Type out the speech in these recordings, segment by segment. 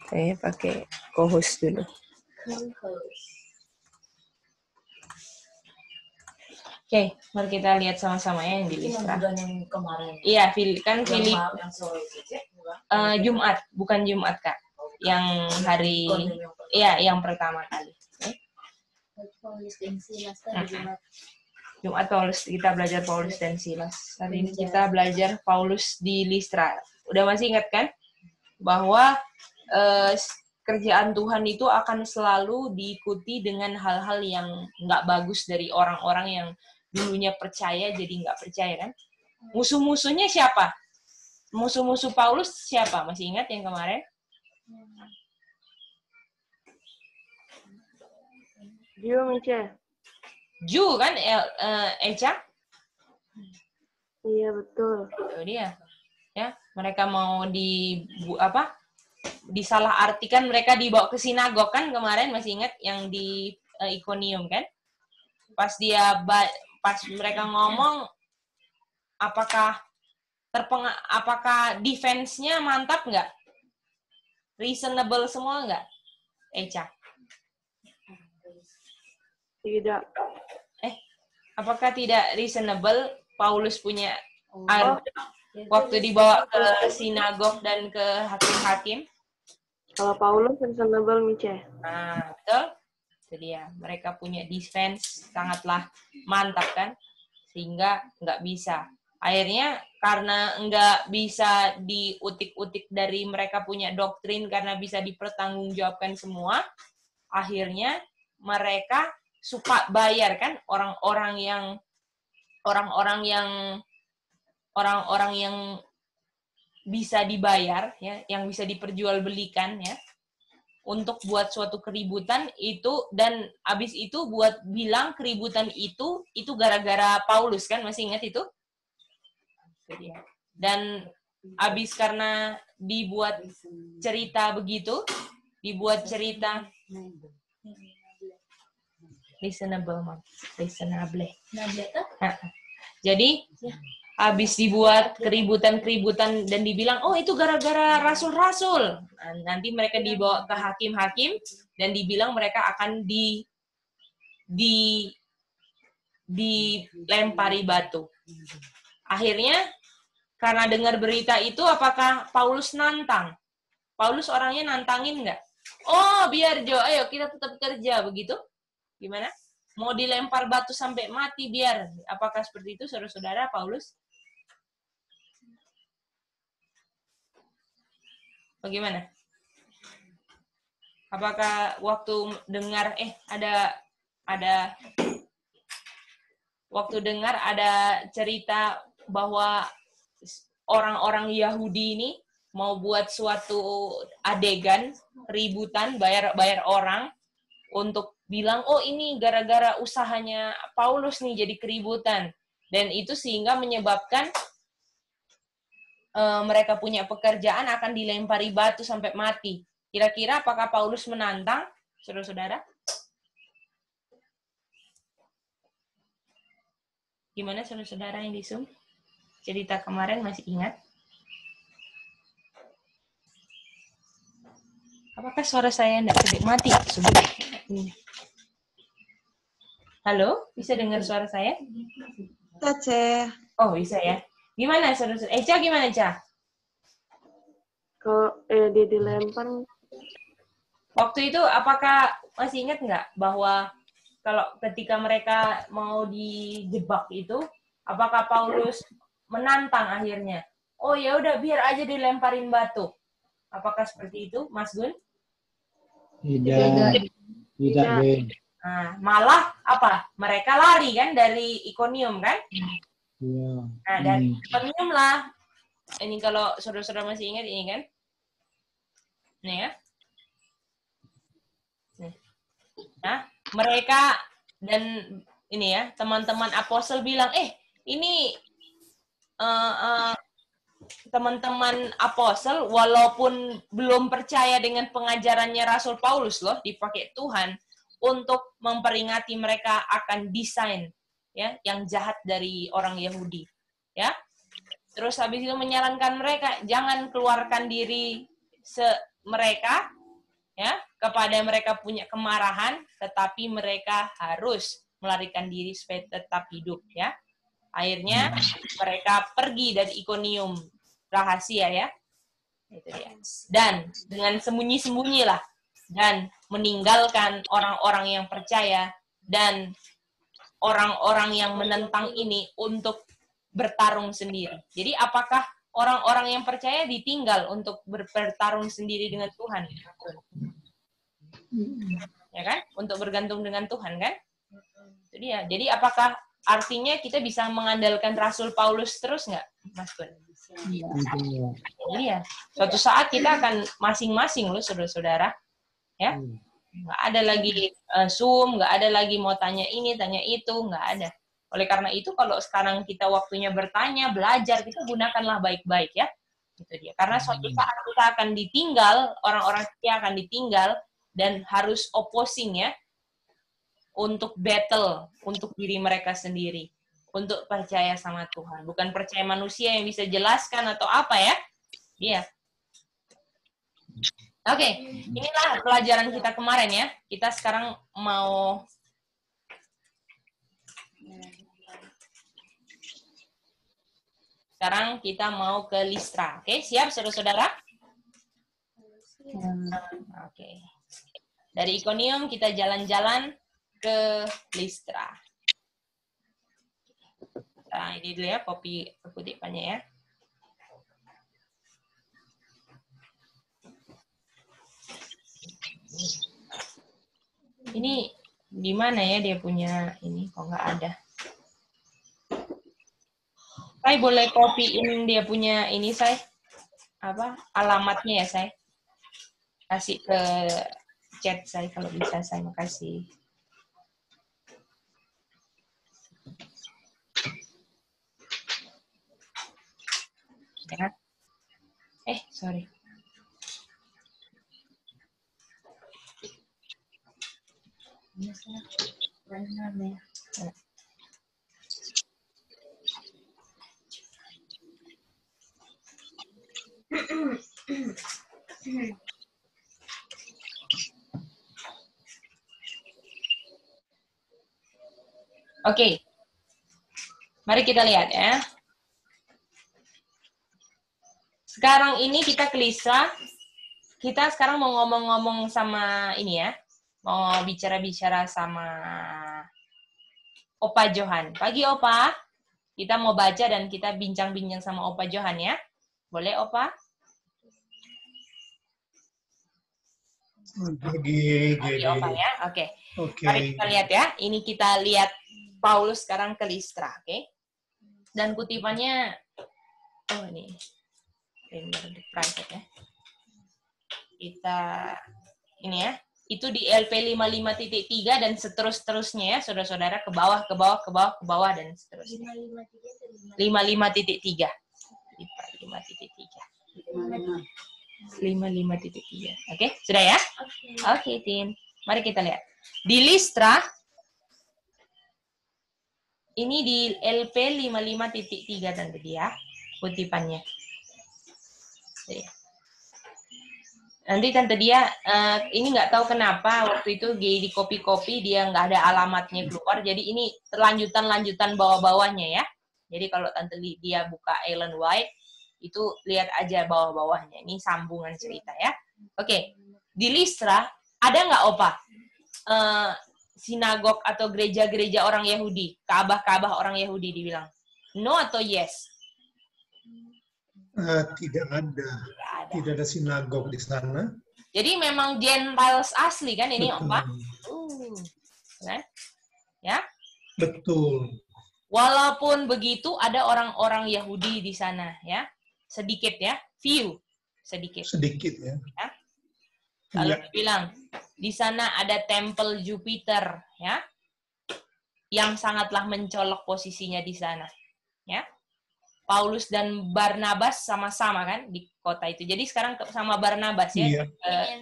Saya pakai co-host dulu. Oke, mari kita lihat sama-sama ya yang di Listra. Yang kemarin. Iya, kan Filip Jumat, bukan Jumat Kak. Yang hari, iya yang pertama kali. Jumat Paulus, kita belajar Paulus dan Silas. Hari ini kita belajar Paulus di Listra. Udah masih ingat kan? Bahwa kerjaan Tuhan itu akan selalu diikuti dengan hal-hal yang nggak bagus dari orang-orang yang dulunya percaya jadi nggak percaya kan? Musuh-musuhnya siapa? Musuh-musuh Paulus siapa? Masih ingat yang kemarin? Ju, Mice. Ju kan, Eca? Iya betul. Itu dia. Ya, mereka mau disalahartikan, mereka dibawa ke sinagog kan kemarin, masih ingat yang di Iconium kan? Pas mereka ngomong, apakah defense-nya mantap nggak? Reasonable semua nggak? Eca? Tidak. Apakah tidak reasonable Paulus punya waktu dibawa ke sinagog dan ke hakim-hakim? Kalau Paulus reasonable, Mice. Nah, betul. Itu dia. Mereka punya defense sangatlah mantap kan? Sehingga nggak bisa. Akhirnya karena nggak bisa diutik-utik dari mereka punya doktrin karena bisa dipertanggungjawabkan semua, akhirnya mereka suka bayar kan orang-orang yang bisa dibayar ya, yang bisa diperjualbelikan ya, untuk buat suatu keributan itu, dan abis itu buat bilang keributan itu gara-gara Paulus kan, masih ingat itu? Dan abis karena dibuat cerita begitu, reasonable. Jadi habis dibuat keributan dan dibilang, oh itu gara-gara rasul-rasul. Nah, nanti mereka dibawa ke hakim-hakim dan dibilang mereka akan dilempari batu. Akhirnya karena dengar berita itu, apakah Paulus nantang? Paulus orangnya nantangin nggak? Oh biar Jo, ayo kita tetap kerja, begitu? Gimana? Mau dilempar batu sampai mati biar. Apakah seperti itu saudara-saudara Paulus? Bagaimana? Apakah waktu dengar ada cerita bahwa orang-orang Yahudi ini mau buat suatu adegan ributan, bayar orang untuk bilang, oh ini gara-gara usahanya Paulus nih jadi keributan, dan itu sehingga menyebabkan mereka punya pekerjaan akan dilempari batu sampai mati. Kira-kira apakah Paulus menantang, saudara-saudara? Gimana saudara-saudara yang di Zoom? Cerita kemarin masih ingat? Apakah suara saya tidak sedikit mati? Halo, bisa dengar suara saya? Caca. Oh, bisa ya. Gimana saudara-saudara? Eca gimana, Ca? Kalau dia dilempar. Waktu itu apakah masih ingat nggak bahwa kalau ketika mereka mau dijebak itu, apakah Paulus menantang akhirnya? Oh ya udah biar aja dilemparin batu. Apakah seperti itu, Mas Gun? Tidak. Nah, malah apa? Mereka lari kan dari Iconium kan? Iya. Nah, dari Iconium lah. Ini kalau saudara-saudara masih ingat ini kan? Nih ya. Nah, mereka dan ini ya, teman-teman apostol bilang, ini teman-teman apostol walaupun belum percaya dengan pengajarannya Rasul Paulus loh, dipakai Tuhan untuk memperingati mereka akan desain ya yang jahat dari orang Yahudi. Ya. Terus habis itu menyarankan mereka jangan keluarkan diri mereka ya, kepada mereka punya kemarahan, tetapi mereka harus melarikan diri supaya tetap hidup, ya. Akhirnya mereka pergi dari Ikonium, rahasia, ya. Itu dia. Dan dengan sembunyi-sembunyilah dan meninggalkan orang-orang yang percaya dan orang-orang yang menentang ini untuk bertarung sendiri. Jadi apakah orang-orang yang percaya ditinggal untuk bertarung sendiri dengan Tuhan? Ya kan? Untuk bergantung dengan Tuhan, kan? Itu dia. Jadi apakah artinya kita bisa mengandalkan Rasul Paulus terus nggak, Mas Kun? Iya. Suatu saat kita akan masing-masing loh, saudara-saudara. Ya. Nggak ada lagi Zoom, nggak ada lagi mau tanya ini, tanya itu, nggak ada. Oleh karena itu, kalau sekarang kita waktunya bertanya, belajar, kita gunakanlah baik-baik, ya. Itu dia. Karena suatu saat kita akan ditinggal, orang-orang setia akan ditinggal, dan harus opposing, ya, untuk battle, untuk diri mereka sendiri, untuk percaya sama Tuhan. Bukan percaya manusia yang bisa jelaskan atau apa, ya. Iya. Oke, inilah pelajaran kita kemarin, ya. Kita sekarang mau ke Listra. Oke, siap saudara-saudara? Oke. Dari Ikonium kita jalan-jalan ke Listra. Nah, ini dulu ya, copy kutipannya, ya. Ini di mana ya dia punya ini? Kok nggak ada? Saya boleh copy-in dia punya ini, saya apa alamatnya, ya, saya kasih ke chat saya kalau bisa, saya makasih. Ya. Sorry. Oke. Mari kita lihat, ya. Sekarang ini kita ke Listra. Kita sekarang mau ngomong-ngomong sama ini, ya. Mau bicara-bicara sama Opa Johan. Pagi, Opa. Kita mau baca dan kita bincang-bincang sama Opa Johan, ya. Boleh, Opa? Pagi, Opa, ya. Oke. Oke. Mari kita lihat, ya. Ini kita lihat Paulus sekarang ke Listra, oke? Dan kutipannya, oh ini, private, ya. Kita, ini, ya. Itu di LP 55.3 dan seterusnya, ya, saudara-saudara, ke bawah, ke bawah, ke bawah, ke bawah, dan seterusnya. 55.3. 55.3. Oke, sudah, ya? Oke, Tin. Mari kita lihat. Di Listra, ini di LP 55.3 tadi, ya, kutipannya. Nanti tante dia, ini nggak tahu kenapa waktu itu di copy dia nggak ada alamatnya keluar. Jadi ini lanjutan bawah-bawahnya, ya. Jadi kalau tante dia buka Ellen White, itu lihat aja bawah-bawahnya. Ini sambungan cerita, ya. Oke. Di Listra, ada nggak, Opa? Sinagog atau gereja-gereja orang Yahudi, Kaabah-kaabah orang Yahudi dibilang. No atau yes? Tidak ada. Tidak ada sinagog di sana. Jadi memang Gentiles asli, kan ini, Betul. Opa? Kan? Ya? Betul. Walaupun begitu ada orang-orang Yahudi di sana, ya. Sedikit, ya. Few. Sedikit. Sedikit, ya. Ya? Lalu Ya. dibilang, di sana ada tempel Jupiter, ya, yang sangatlah mencolok posisinya di sana, ya. Paulus dan Barnabas sama-sama, kan, di kota itu. Jadi sekarang sama Barnabas, ya, Iya.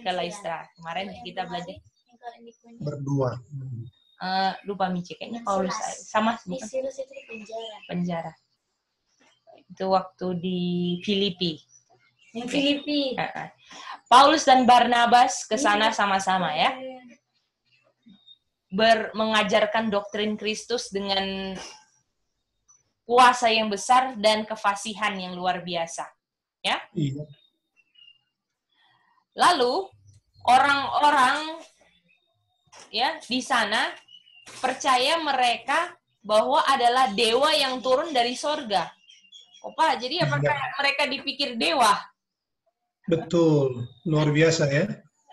ke Listra. Kemarin kita belajar Berdua. lupa Mici, kayaknya Paulus sama, bukan? Penjara. Itu waktu di Filipi. Yang Filipi. Paulus dan Barnabas ke sana sama-sama ya. Mengajarkan doktrin Kristus dengan kuasa yang besar dan kefasihan yang luar biasa. Ya. Iya. Lalu orang-orang ya di sana percaya mereka bahwa adalah dewa yang turun dari sorga. Opa, jadi apakah mereka dipikir dewa? Betul, luar biasa ya.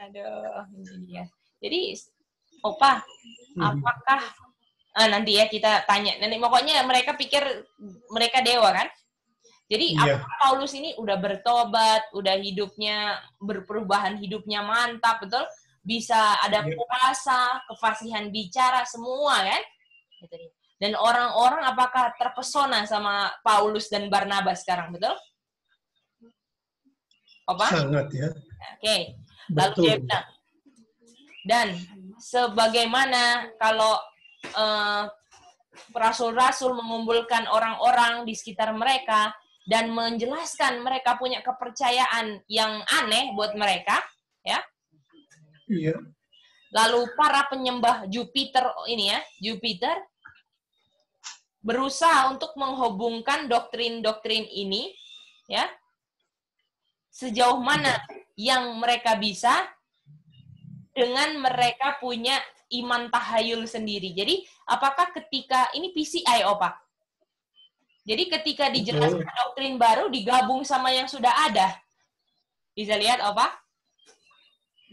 Aduh, ini dia. Jadi, Opa, apakah nanti ya kita tanya. Nanti pokoknya mereka pikir mereka dewa kan? Jadi apakah Paulus ini udah bertobat, udah hidupnya perubahan hidupnya mantap, betul? Bisa ada puasa, kefasihan bicara semua kan? Gitu dia. Dan orang-orang apakah terpesona sama Paulus dan Barnabas sekarang, betul? Opa? Sangat ya. Oke. Lalu dia bilang, dan sebagaimana kalau rasul-rasul mengumpulkan orang-orang di sekitar mereka dan menjelaskan mereka punya kepercayaan yang aneh buat mereka, ya. Iya. Lalu para penyembah Jupiter ini ya, Jupiter berusaha untuk menghubungkan doktrin-doktrin ini, ya, sejauh mana yang mereka bisa dengan mereka punya iman tahayul sendiri. Jadi, apakah ketika ini PCI, Opa? Jadi, ketika dijelaskan doktrin baru digabung sama yang sudah ada, bisa lihat, Opa?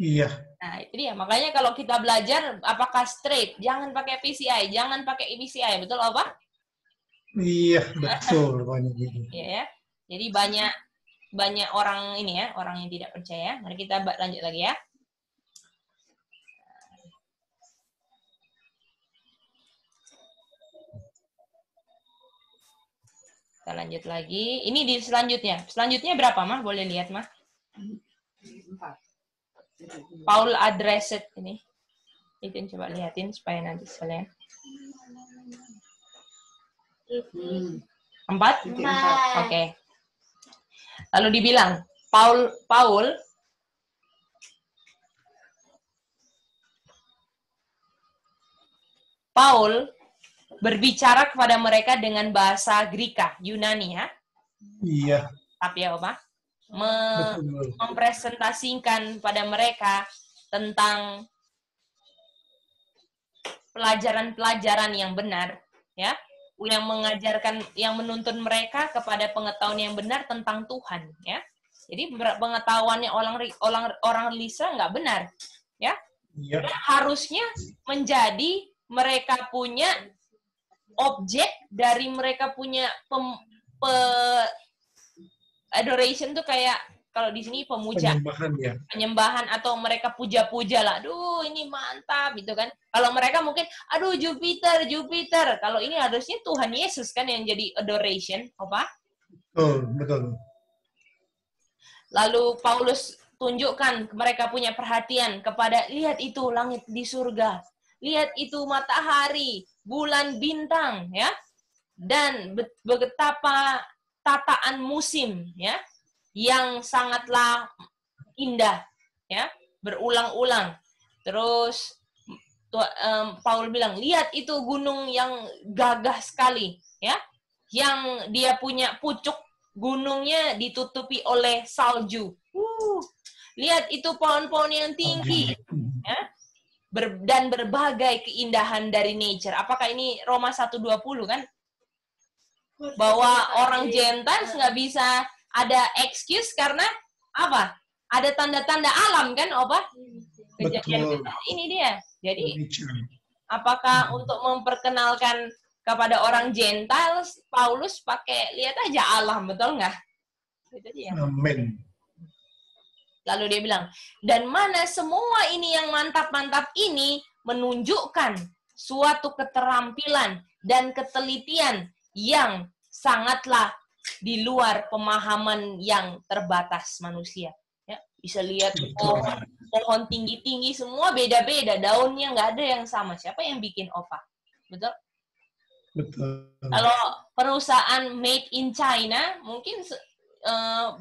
Iya. Nah, itu dia. Makanya kalau kita belajar, apakah straight? Jangan pakai PCI, jangan pakai PCI, betul, Opa? Iya, betul. Iya ya. Jadi banyak orang ini ya, orang yang tidak percaya. Mari kita lanjut lagi ya. Kita lanjut lagi. Ini di selanjutnya. Selanjutnya berapa, Mah? Boleh lihat, Mah? Paul addressed ini. Itu coba lihatin supaya nanti sekalian. 4? Oke. Lalu dibilang, Paul berbicara kepada mereka dengan bahasa Greka, Yunani ya. Iya. Tapi ya, Opa, mempresentasikan pada mereka tentang pelajaran-pelajaran yang benar, ya, yang mengajarkan, yang menuntun mereka kepada pengetahuan yang benar tentang Tuhan, ya. Jadi pengetahuannya orang Listra nggak benar, ya. Iya. Harusnya menjadi mereka punya objek dari mereka punya adoration tuh kayak kalau di sini pemuja, penyembahan atau mereka puja-puja lah, aduh ini mantap gitu kan. Kalau mereka mungkin, aduh Jupiter. Kalau ini harusnya Tuhan Yesus kan yang jadi adoration, apa? Betul. Lalu Paulus tunjukkan mereka punya perhatian kepada, lihat itu langit di surga, lihat itu matahari, bulan, bintang, ya, dan betapa tataan musim, ya, yang sangatlah indah, ya, berulang-ulang. Terus Paul bilang, lihat itu gunung yang gagah sekali, ya, yang dia punya pucuk gunungnya ditutupi oleh salju. Lihat itu pohon-pohon yang tinggi, ya, dan berbagai keindahan dari nature. Apakah ini Roma 1:20 kan? Bahwa orang Gentiles nggak bisa ada excuse karena apa? Ada tanda-tanda alam kan, Opa? Kejadian ini dia. Jadi, apakah untuk memperkenalkan kepada orang Gentiles, Paulus pakai lihat aja alam, betul nggak? Itu dia. Amin. Lalu dia bilang, dan mana semua ini yang mantap-mantap ini menunjukkan suatu keterampilan dan ketelitian yang sangatlah di luar pemahaman yang terbatas manusia. Ya, bisa lihat pohon tinggi-tinggi semua beda-beda, daunnya nggak ada yang sama. Siapa yang bikin, Opa? Betul? Betul. Kalau perusahaan made in China, mungkin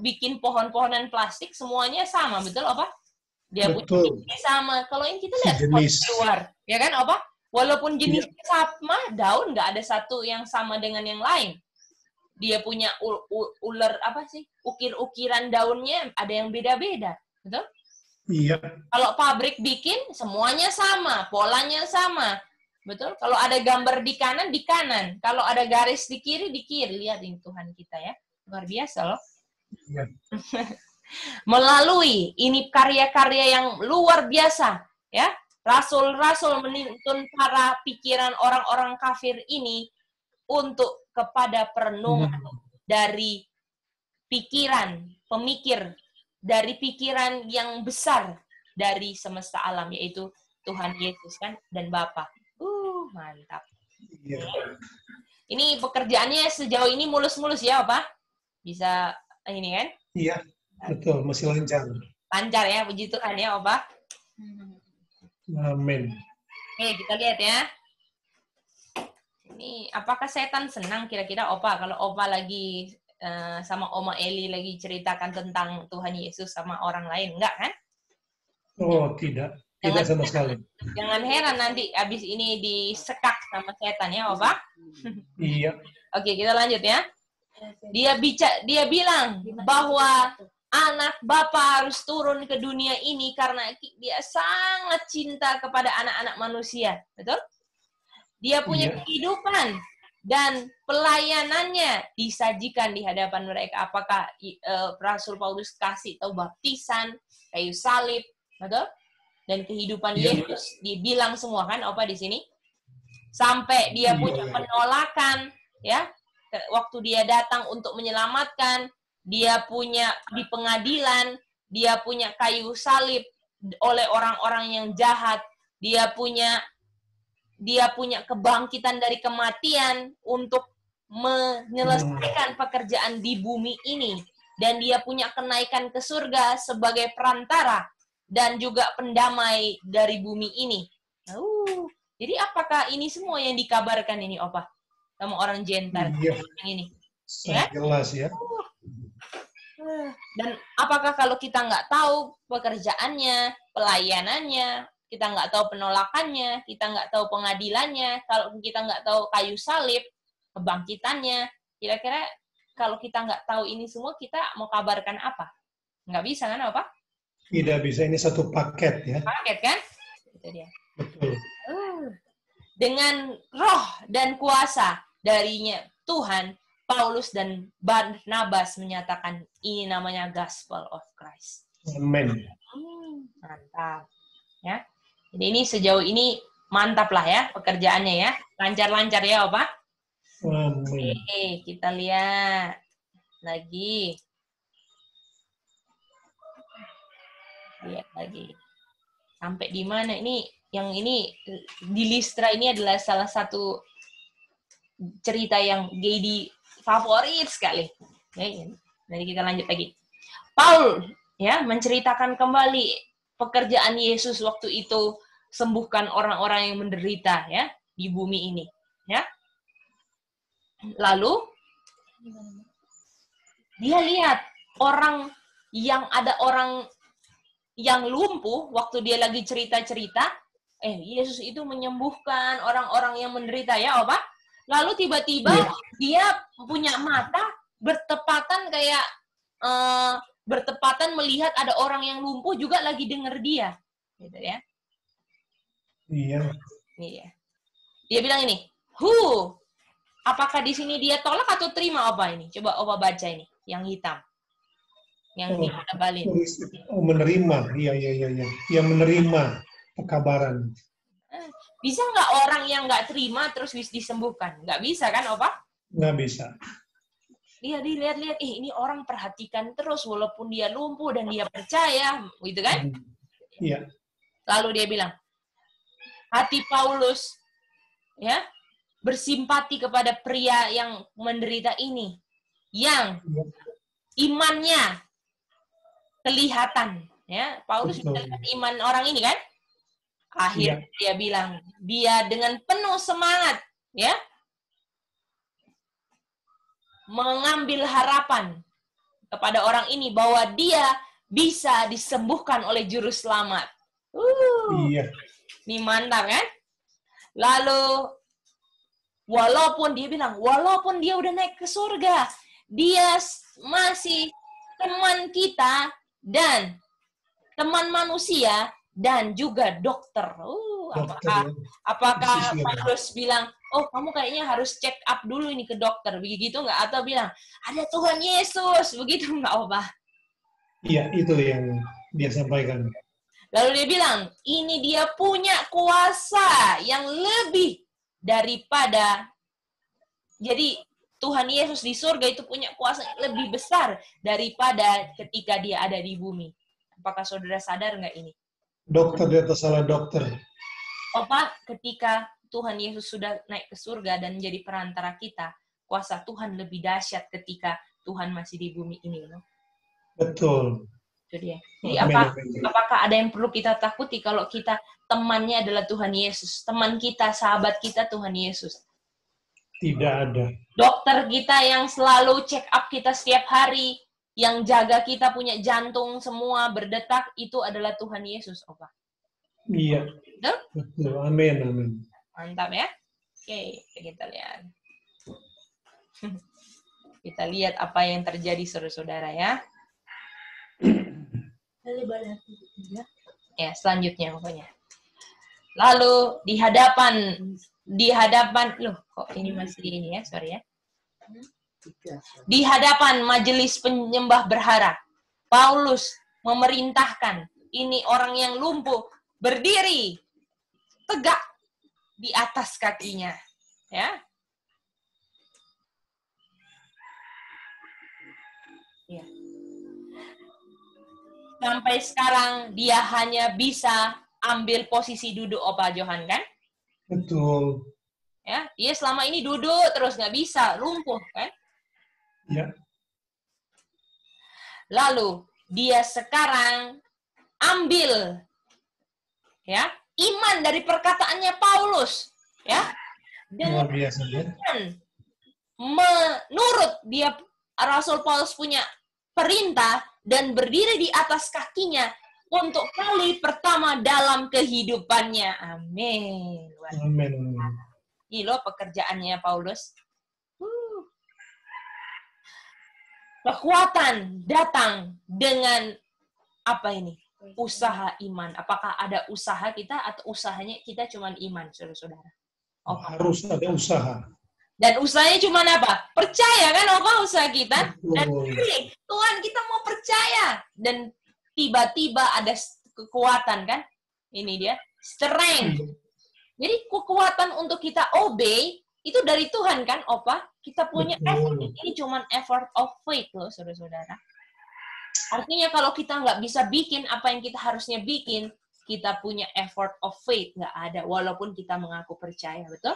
bikin pohon-pohonan plastik semuanya sama, betul apa? Dia punya Betul. jenis sama. Kalau ini kita lihat Sejenis. keluar, ya kan apa? Walaupun jenisnya sama, daun nggak ada satu yang sama dengan yang lain. Dia punya ular apa sih? Ukir-ukiran daunnya ada yang beda-beda, betul? Iya. Kalau pabrik bikin semuanya sama, polanya sama. Betul? Kalau ada gambar di kanan. Kalau ada garis di kiri. Lihat ini Tuhan kita ya. Luar biasa loh. Iya. Melalui ini karya-karya yang luar biasa, ya. Rasul-rasul menuntun para pikiran orang-orang kafir ini untuk kepada perenungan dari pikiran, pemikir, dari pikiran yang besar dari semesta alam, yaitu Tuhan Yesus kan dan Bapa. Mantap. Iya. Ini pekerjaannya sejauh ini mulus-mulus ya, Pak? Bisa ini kan? Iya, betul. Masih lancar. Lancar ya, puji Tuhan ya, Opa. Amin. Oke, kita lihat ya. Ini apakah setan senang kira-kira Opa kalau Opa lagi sama Oma Eli lagi ceritakan tentang Tuhan Yesus sama orang lain, enggak kan? Oh, tidak. Tidak sama sekali. Jangan heran nanti abis ini disekak sama setan ya, Opa. Iya. Oke, kita lanjut ya. Dia bilang bahwa anak Bapa harus turun ke dunia ini karena dia sangat cinta kepada anak-anak manusia. Betul? Dia punya kehidupan dan pelayanannya disajikan di hadapan mereka. Apakah Rasul Paulus kasih tahu baptisan, kayu salib, betul? Dan kehidupan Yesus dibilang semua kan, apa di sini? Sampai dia punya penolakan, ya. Waktu dia datang untuk menyelamatkan, dia punya di pengadilan, dia punya kayu salib oleh orang-orang yang jahat, dia punya kebangkitan dari kematian untuk menyelesaikan pekerjaan di bumi ini, dan dia punya kenaikan ke surga sebagai perantara dan juga pendamai dari bumi ini. Jadi apakah ini semua yang dikabarkan ini, Opa? Sama orang Gentile yang ini? Ya? Jelas ya. Dan apakah kalau kita nggak tahu pekerjaannya, pelayanannya, kita nggak tahu penolakannya, kita nggak tahu pengadilannya, kalau kita nggak tahu kayu salib, kebangkitannya, kira-kira kalau kita nggak tahu ini semua, kita mau kabarkan apa? Nggak bisa kan, apa? Tidak bisa, ini satu paket ya. Paket kan? Itu dia. Betul. Dengan roh dan kuasa darinya Tuhan, Paulus dan Barnabas menyatakan ini namanya Gospel of Christ. Amin. Mantap. Ya. Jadi ini sejauh ini mantap lah ya pekerjaannya ya. Lancar-lancar ya, Opa? Amin. Oke, kita lihat lagi. Lihat lagi. Sampai di mana ini? Yang ini di Listra ini adalah salah satu cerita yang Gedi favorit sekali. Oke, jadi kita lanjut lagi. Paul ya menceritakan kembali pekerjaan Yesus waktu itu sembuhkan orang-orang yang menderita ya di bumi ini, ya. Lalu dia lihat orang yang lumpuh waktu dia lagi cerita-cerita, Yesus itu menyembuhkan orang-orang yang menderita ya, Opa. Lalu tiba-tiba dia punya mata bertepatan melihat ada orang yang lumpuh juga lagi dengar dia, gitu ya. Iya. Dia bilang ini, apakah di sini dia tolak atau terima Opa ini? Coba Opa baca ini, yang hitam, yang ditabalin. Menerima, iya. Yang menerima pekabaran. Bisa nggak orang yang nggak terima terus disembuhkan? Nggak bisa kan, Opa? Nggak bisa. Dia dilihat-lihat, ini orang perhatikan terus walaupun dia lumpuh dan dia percaya, gitu kan? Iya. Lalu dia bilang, hati Paulus ya bersimpati kepada pria yang menderita ini, yang imannya kelihatan, ya. Paulus bisa lihat iman orang ini kan? Akhirnya dia bilang, dia dengan penuh semangat, ya, mengambil harapan kepada orang ini bahwa dia bisa disembuhkan oleh juru selamat. Iya. Ini mantap kan? Lalu walaupun dia udah naik ke surga, dia masih teman kita dan teman manusia dan juga dokter. Apakah Paulus bilang, oh kamu kayaknya harus check up dulu ini ke dokter, begitu nggak? Atau bilang, ada Tuhan Yesus, begitu nggak, Opa? Iya, itu yang dia sampaikan. Lalu dia bilang, ini dia punya kuasa yang lebih daripada, jadi Tuhan Yesus di surga itu punya kuasa yang lebih besar daripada ketika dia ada di bumi. Apakah saudara sadar nggak ini? Dokter di atas salah dokter. Opa, ketika Tuhan Yesus sudah naik ke surga dan menjadi perantara kita, kuasa Tuhan lebih dahsyat ketika Tuhan masih di bumi ini. No? Betul. Itu dia. Jadi apakah ada yang perlu kita takuti kalau kita temannya adalah Tuhan Yesus? Teman kita, sahabat kita Tuhan Yesus. Tidak ada. Dokter kita yang selalu check up kita setiap hari, yang jaga kita punya jantung semua berdetak, itu adalah Tuhan Yesus, Opa. Iya. Betul. Amin, amin. Mantap ya. Oke, kita lihat. Kita lihat apa yang terjadi saudara-saudara ya. Ya, selanjutnya pokoknya. Lalu di hadapan loh, kok ini masih ini ya, sorry ya. Di hadapan majelis penyembah berhala, Paulus memerintahkan ini orang yang lumpuh berdiri tegak di atas kakinya, ya. Ya. Sampai sekarang dia hanya bisa ambil posisi duduk, Opa Johan, kan? Betul. Ya, dia selama ini duduk terus nggak bisa, lumpuh, kan? Ya. Lalu dia sekarang ambil, ya, iman dari perkataannya Paulus, ya, Luar biasa ya. Menurut dia Rasul Paulus punya perintah dan berdiri di atas kakinya untuk kali pertama dalam kehidupannya. Amin. Amin. Ini loh pekerjaannya Paulus. Kekuatan datang dengan apa ini? Usaha iman. Apakah ada usaha kita atau usahanya kita cuma iman, saudara-saudara? Harus ada usaha. Dan usahanya cuma apa? Percaya kan, apa usaha kita? Betul. Dan Tuhan, kita mau percaya. Dan tiba-tiba ada kekuatan kan? Ini dia, strength. Jadi kekuatan untuk kita obey itu dari Tuhan kan, Opa? Kita punya effort. Ini cuma effort of faith loh, saudara-saudara. Artinya kalau kita nggak bisa bikin apa yang kita harusnya bikin, kita punya effort of faith. Nggak ada, walaupun kita mengaku percaya, betul?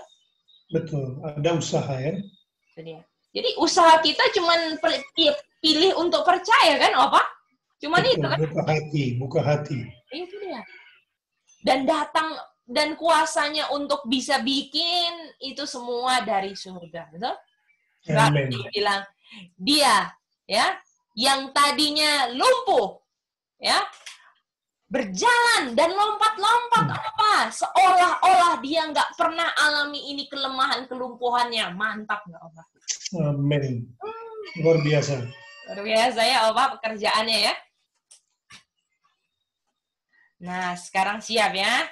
Betul, ada usaha ya. Itu dia. Jadi usaha kita cuma pilih untuk percaya kan, Opa? Cuman itu kan? Buka hati. Itu dia. Dan datang, dan kuasanya untuk bisa bikin itu semua dari surga, betul? Amen. Dia bilang, dia ya yang tadinya lumpuh, ya berjalan dan lompat-lompat apa? Seolah-olah dia nggak pernah alami ini kelemahan kelumpuhannya. Mantap nggak, Opa? Amin. Luar biasa. Luar biasa ya, Opa, pekerjaannya ya. Nah, sekarang siap ya.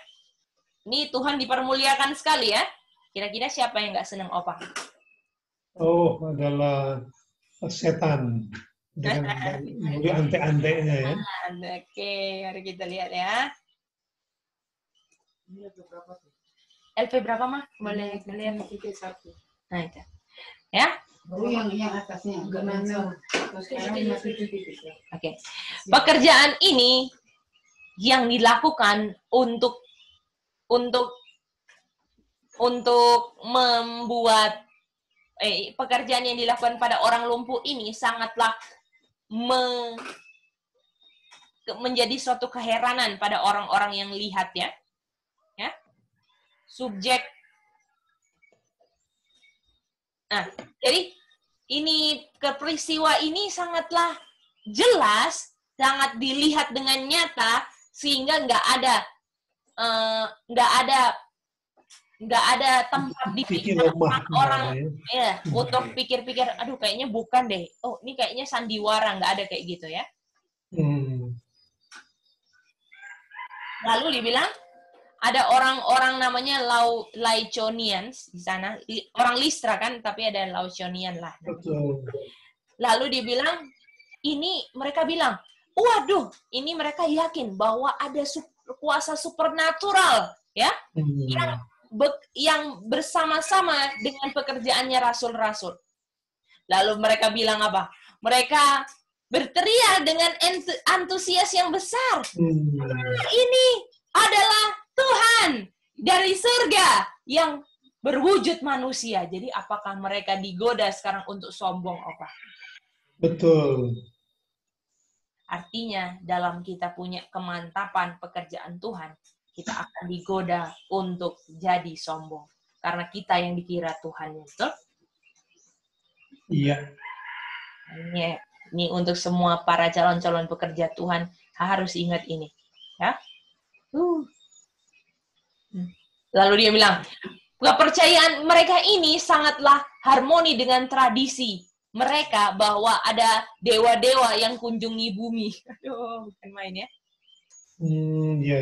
Ini Tuhan dipermuliakan sekali ya. Kira-kira siapa yang nggak senang, Opa? Oh, adalah setan. Dengan mulia ante-antenya ya. Oke, mari kita lihat ya. LP berapa, Mah? Boleh lihat. Nah, itu. Ya. Yang atasnya. Oke. Pekerjaan ini yang dilakukan untuk membuat pekerjaan yang dilakukan pada orang lumpuh ini sangatlah menjadi suatu keheranan pada orang-orang yang lihat ya. Ya. Subjek. Nah, jadi ini peristiwa ini sangatlah jelas, sangat dilihat dengan nyata, sehingga nggak ada tempat di pikiran orang ya untuk pikir-pikir, aduh kayaknya bukan deh, oh ini kayaknya sandiwara, nggak ada kayak gitu ya. Lalu dibilang ada orang-orang namanya Lycaonians di sana, orang Listra kan, tapi ada Lycaonian lah. Betul. Lalu dibilang, mereka bilang, waduh, ini mereka yakin bahwa ada kuasa supernatural, ya, yang bersama-sama dengan pekerjaannya rasul-rasul. Lalu mereka bilang apa? Mereka berteriak dengan antusias yang besar. Ini adalah Tuhan dari surga yang berwujud manusia. Jadi apakah mereka digoda sekarang untuk sombong, Opa? Betul. Artinya dalam kita punya kemantapan pekerjaan Tuhan, kita akan digoda untuk jadi sombong. Karena kita yang dikira Tuhan, betul? Iya. Ini untuk semua para calon-calon pekerja Tuhan harus ingat ini. Ya. Lalu dia bilang, kepercayaan mereka ini sangatlah harmoni dengan tradisi mereka bahwa ada dewa-dewa yang kunjungi bumi. Aduh, bukan main ya. Iya.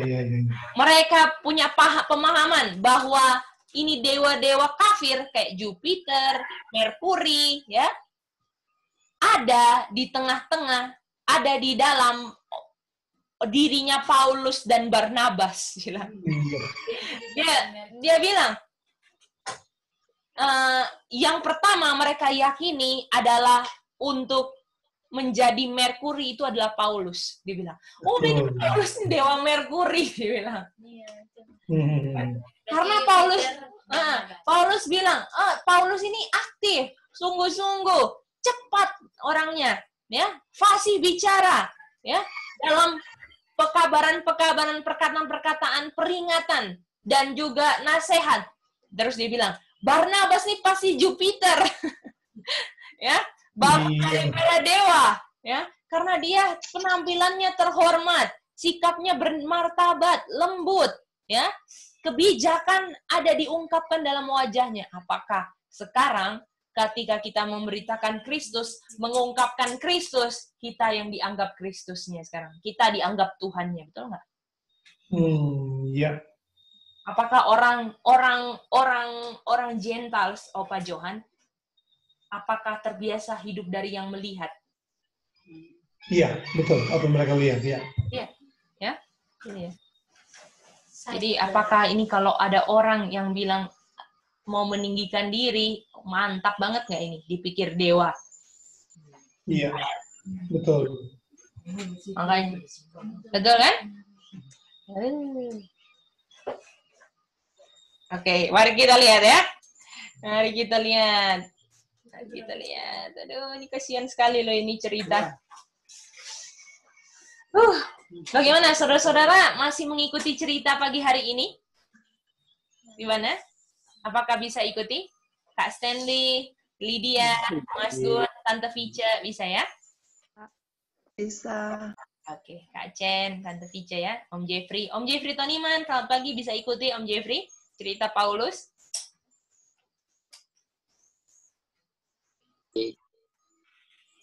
Mereka punya pemahaman bahwa ini dewa-dewa kafir kayak Jupiter, Merkuri, ya, ada di tengah-tengah, ada di dalam dirinya Paulus dan Barnabas. Dia bilang, yang pertama mereka yakini adalah untuk menjadi Merkuri itu adalah Paulus. Dia bilang, oh ini Paulus dewa Merkuri. Dia bilang. Karena Paulus bilang, Paulus ini aktif, sungguh-sungguh, cepat orangnya, ya, fasih bicara, ya, dalam pekabaran-pekabaran, perkataan-perkataan, peringatan, dan juga nasihat. Terus dia bilang, Barnabas nih pasti Jupiter. Ya, bapak dewa, ya, karena dia penampilannya terhormat, sikapnya bermartabat, lembut, ya, kebijakan ada diungkapkan dalam wajahnya. Apakah sekarang ketika kita memberitakan Kristus, mengungkapkan Kristus, kita yang dianggap Kristusnya sekarang? Kita dianggap Tuhannya, betul nggak? Iya. Apakah orang Gentiles, Opa Johan, apakah terbiasa hidup dari yang melihat? Iya, betul. Apa mereka lihat, ya. Iya, ya. Ini ya. Jadi apakah ini kalau ada orang yang bilang mau meninggikan diri, mantap banget nggak ini? Dipikir dewa. Iya, betul. Makanya, betul kan? Oke, mari kita lihat ya. Mari kita lihat. Aduh, ini kasihan sekali loh ini cerita. Bagaimana saudara-saudara masih mengikuti cerita pagi hari ini? Gimana? Apakah bisa ikuti? Kak Stanley, Lydia, Mas Gun, Tante Vice, bisa ya? Bisa. Oke, Kak Chen, Tante Vice ya, Om Jeffrey. Om Jeffrey Toniman, selamat pagi, bisa ikuti Om Jeffrey? Cerita Paulus.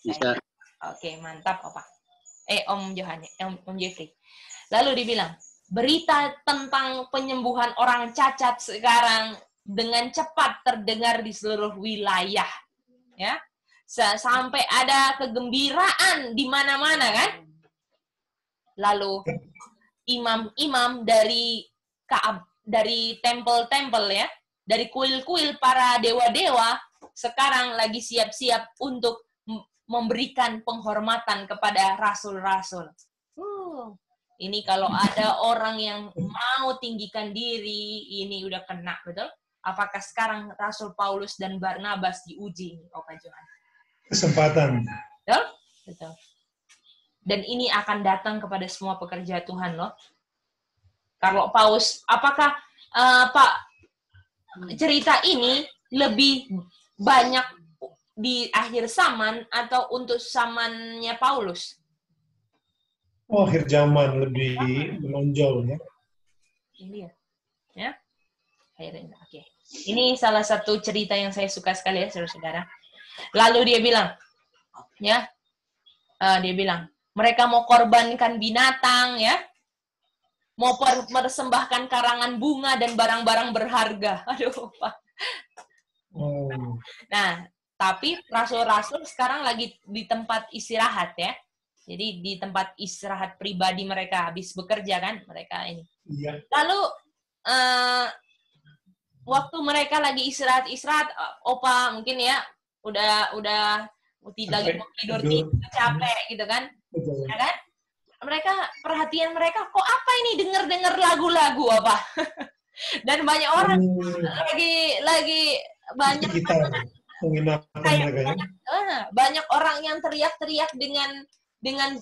Bisa. Oke, mantap, Opa. Om Johan, Om Jeffrey. Lalu dibilang, berita tentang penyembuhan orang cacat sekarang dengan cepat terdengar di seluruh wilayah. Ya. Sampai ada kegembiraan di mana-mana kan? Lalu imam-imam dari tempel-tempel ya, dari kuil-kuil para dewa-dewa sekarang lagi siap-siap untuk memberikan penghormatan kepada rasul-rasul. Ini kalau ada orang yang mau tinggikan diri, ini udah kena, betul? Apakah sekarang Rasul Paulus dan Barnabas diuji, Opa Johan? Kesempatan. Betul? Betul. Dan ini akan datang kepada semua pekerja Tuhan, loh. Kalau Paulus, apakah Pak cerita ini lebih banyak di akhir zaman atau untuk zamannya Paulus? Oh, akhir zaman lebih menonjol ya. Ini ya. Akhirnya, oke. Ini salah satu cerita yang saya suka sekali ya, saudara-saudara. Lalu dia bilang, mereka mau korbankan binatang ya, mau persembahkan karangan bunga dan barang-barang berharga. Aduh, Pak. Oh. Nah, tapi rasul-rasul sekarang lagi di tempat istirahat ya. Jadi di tempat istirahat pribadi mereka, habis bekerja kan mereka ini. Iya. Lalu waktu mereka lagi istirahat, opa mungkin ya udah tidak mau tidur capek gitu kan. Ya kan? Perhatian mereka kok apa ini dengar lagu-lagu apa? Dan banyak orang lagi banyak banyak orang yang teriak-teriak dengan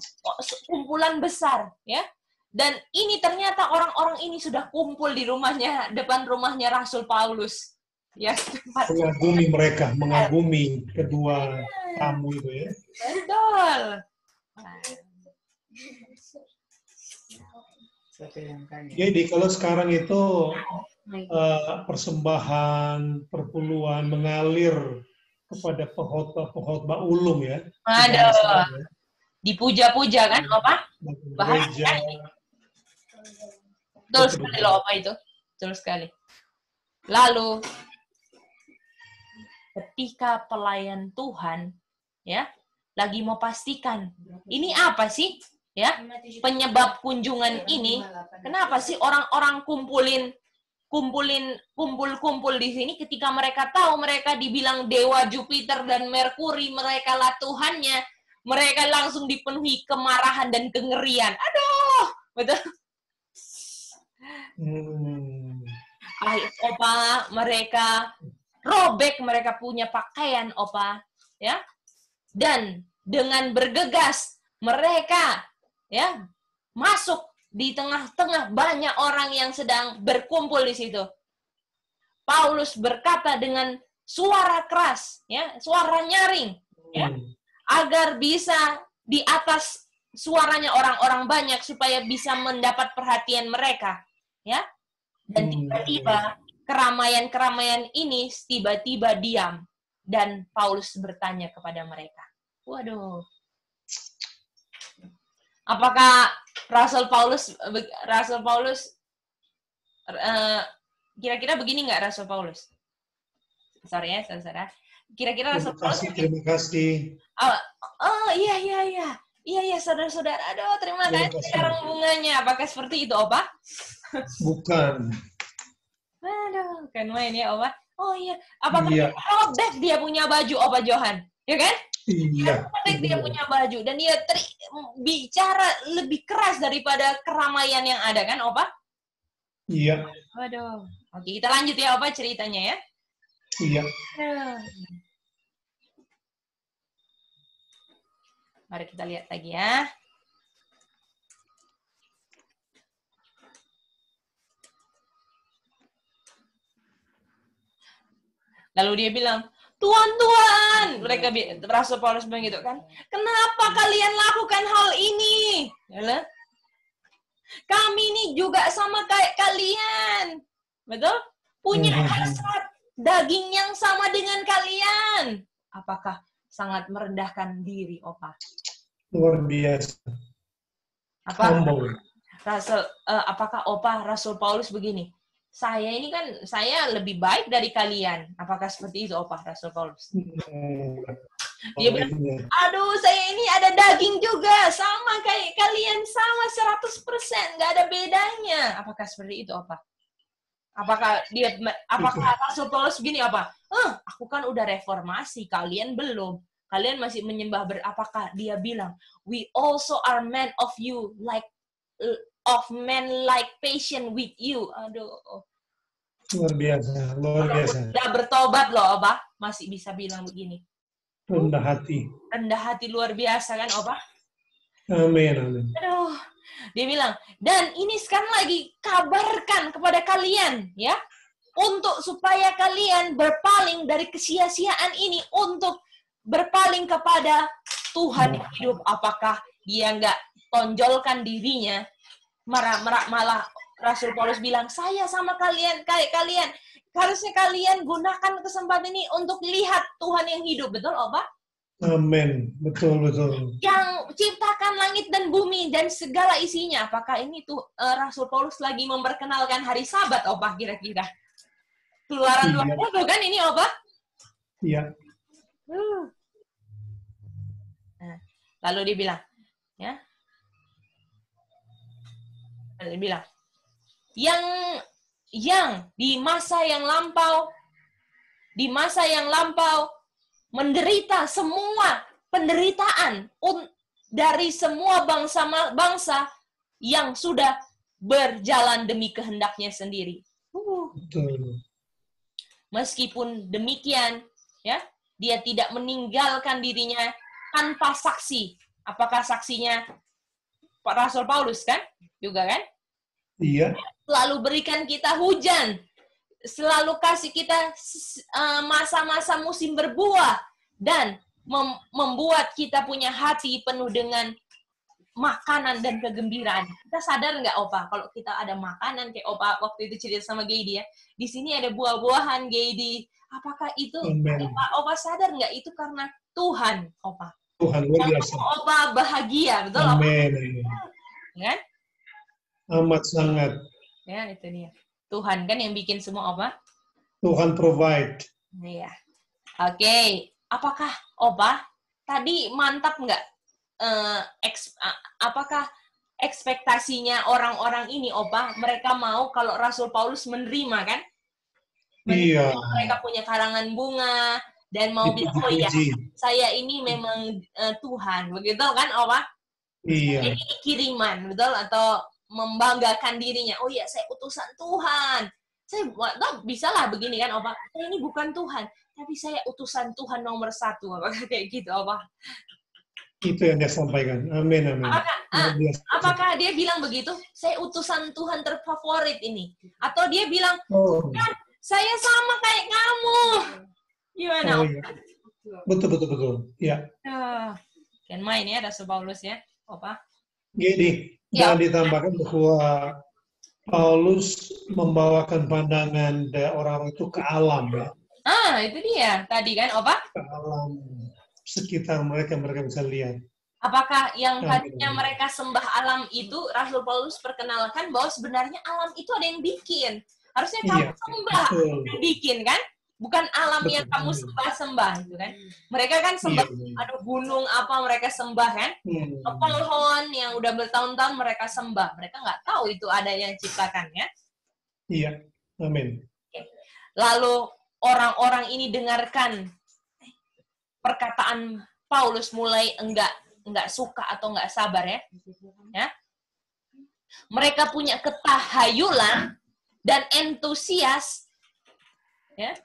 kumpulan besar ya. Dan ini ternyata orang-orang ini sudah kumpul di rumahnya, depan rumahnya Rasul Paulus. Ya, mengagumi kedua tamu itu ya. Betul. Jadi kalau sekarang itu persembahan, perpuluhan mengalir kepada pehotbah ulung ya. Aduh. Dipuja-puja kan, apa? Gereja. Betul sekali loh, apa itu? Betul sekali. Lalu, ketika pelayan Tuhan, ya, lagi mau pastikan, ini apa sih? Ya, penyebab kunjungan ini, kenapa sih orang-orang kumpul di sini ketika mereka tahu mereka dibilang dewa Jupiter dan Merkuri, mereka lah Tuhannya, mereka langsung dipenuhi kemarahan dan kengerian. Aduh, betul. Opa, mereka robek, mereka punya pakaian, opa, ya. Dan dengan bergegas mereka, ya, masuk di tengah-tengah banyak orang yang sedang berkumpul di situ. Paulus berkata dengan suara keras, ya, suara nyaring, ya, agar bisa di atas suaranya orang-orang banyak supaya bisa mendapat perhatian mereka, ya. Dan tiba-tiba keramaian-keramaian ini tiba-tiba diam dan Paulus bertanya kepada mereka. Waduh. Apakah Rasul Paulus kira-kira begini nggak Rasul Paulus? Sorry ya, saudara. Kira-kira Rasul Paulus. Terima kasih. Oh iya, saudara-saudara. Aduh, terima kasih sekarang bunganya. Apakah seperti itu, Opa? Bukan. Aduh, kan main ya, Opa. Oh iya. Apakah robek dia punya baju, Opa Johan? Ya kan? Iya. Dia punya baju dan dia bicara lebih keras daripada keramaian yang ada kan, Opa? Iya. Waduh. Oke, kita lanjut ya, Opa, ceritanya ya. Iya. Mari kita lihat lagi ya. Lalu dia bilang, Tuhan, mereka Rasul Paulus bilang gitu kan, kenapa kalian lakukan hal ini? Yalah. Kami ini juga sama kayak kalian, betul? Punya hasrat daging yang sama dengan kalian. Apakah sangat merendahkan diri, Opa? Luar biasa. Apakah Opa Rasul Paulus begini? Saya lebih baik dari kalian. Apakah seperti itu, Opa Rasul Paulus? Dia bilang, aduh, saya ini ada daging juga, sama kayak kalian, sama 100%, nggak ada bedanya. Apakah seperti itu, Opa? Apakah Rasul Paulus begini, apa? Aku kan udah reformasi, kalian belum. Kalian masih menyembah apakah dia bilang, we also are men of you, of men like patient with you. Aduh. Luar biasa. Udah bertobat loh, Opa. Masih bisa bilang begini. Rendah hati. Rendah hati luar biasa kan, Opa? Amin. Aduh. Dia bilang, dan ini sekarang lagi kabarkan kepada kalian, ya, untuk supaya kalian berpaling dari kesia-siaan ini untuk berpaling kepada Tuhan yang hidup, apakah dia nggak tonjolkan dirinya? Malah Rasul Paulus bilang, saya sama kalian, kayak kalian. Harusnya kalian gunakan kesempatan ini untuk lihat Tuhan yang hidup. Betul, Opa? Amin. Betul. Yang ciptakan langit dan bumi dan segala isinya. Apakah ini tuh Rasul Paulus lagi memperkenalkan hari Sabat, Opa, kira-kira? Keluaran 20 kan ini, Opa? Iya. Nah, lalu dia bilang, ya. Lalu dia bilang, yang di masa yang lampau menderita semua penderitaan dari semua bangsa yang sudah berjalan demi kehendaknya sendiri. Betul. Meskipun demikian, ya, dia tidak meninggalkan dirinya tanpa saksi. Apakah saksinya Pak Rasul Paulus kan? Juga kan? Iya. Selalu berikan kita hujan. Selalu kasih kita masa-masa musim berbuah. Dan membuat kita punya hati penuh dengan makanan dan kegembiraan. Kita sadar nggak, Opa, kalau kita ada makanan, kayak Opa waktu itu cerita sama Geidi ya, di sini ada buah-buahan, Geidi. Apakah itu, Opa sadar nggak, itu karena Tuhan, Opa? Tuhan luar biasa. Opa bahagia, betul, Opa? Amin. Kan? Amat sangat. Ya, itu dia. Tuhan kan yang bikin semua, Opa? Tuhan provide. Iya. Oke. Apakah, Opa, tadi mantap nggak? Apakah ekspektasinya orang-orang ini, Opa, mereka mau kalau Rasul Paulus menerima, kan? Iya. Mereka punya karangan bunga, dan mau bilang, oh ya, saya ini memang Tuhan. Begitu kan, Opa? Iya. Ini kiriman, betul? Atau membanggakan dirinya. Oh ya, saya utusan Tuhan. Saya bisa lah begini kan, Opa. Saya ini bukan Tuhan, tapi saya utusan Tuhan nomor 1. Apakah kayak gitu, Opa? Itu yang dia sampaikan. Amin. Apakah dia bilang begitu? Saya utusan Tuhan terfavorit ini. Atau dia bilang, kan, saya sama kayak kamu. Gimana? Oh, iya. Betul. Ya. Kan main ya, Rasul Paulus ya, Opa. Jadi, dan ditambahkan bahwa Paulus membawakan pandangan dari orang itu ke alam ya. Itu dia tadi kan, Opa? Ke alam sekitar mereka bisa lihat. Apakah yang tadinya mereka sembah alam itu, Rasul Paulus perkenalkan bahwa sebenarnya alam itu ada yang bikin. Harusnya kamu sembah yang bikin kan? Bukan alam yang kamu sembah gitu kan? Mereka kan sembah, ada gunung apa mereka sembah kan? Pohon yang udah bertahun-tahun mereka sembah. Mereka nggak tahu itu ada yang ciptakan ya? Iya, amin. Lalu orang-orang ini dengarkan perkataan Paulus, mulai enggak suka atau enggak sabar ya. Mereka punya ketahayulan dan antusias ya.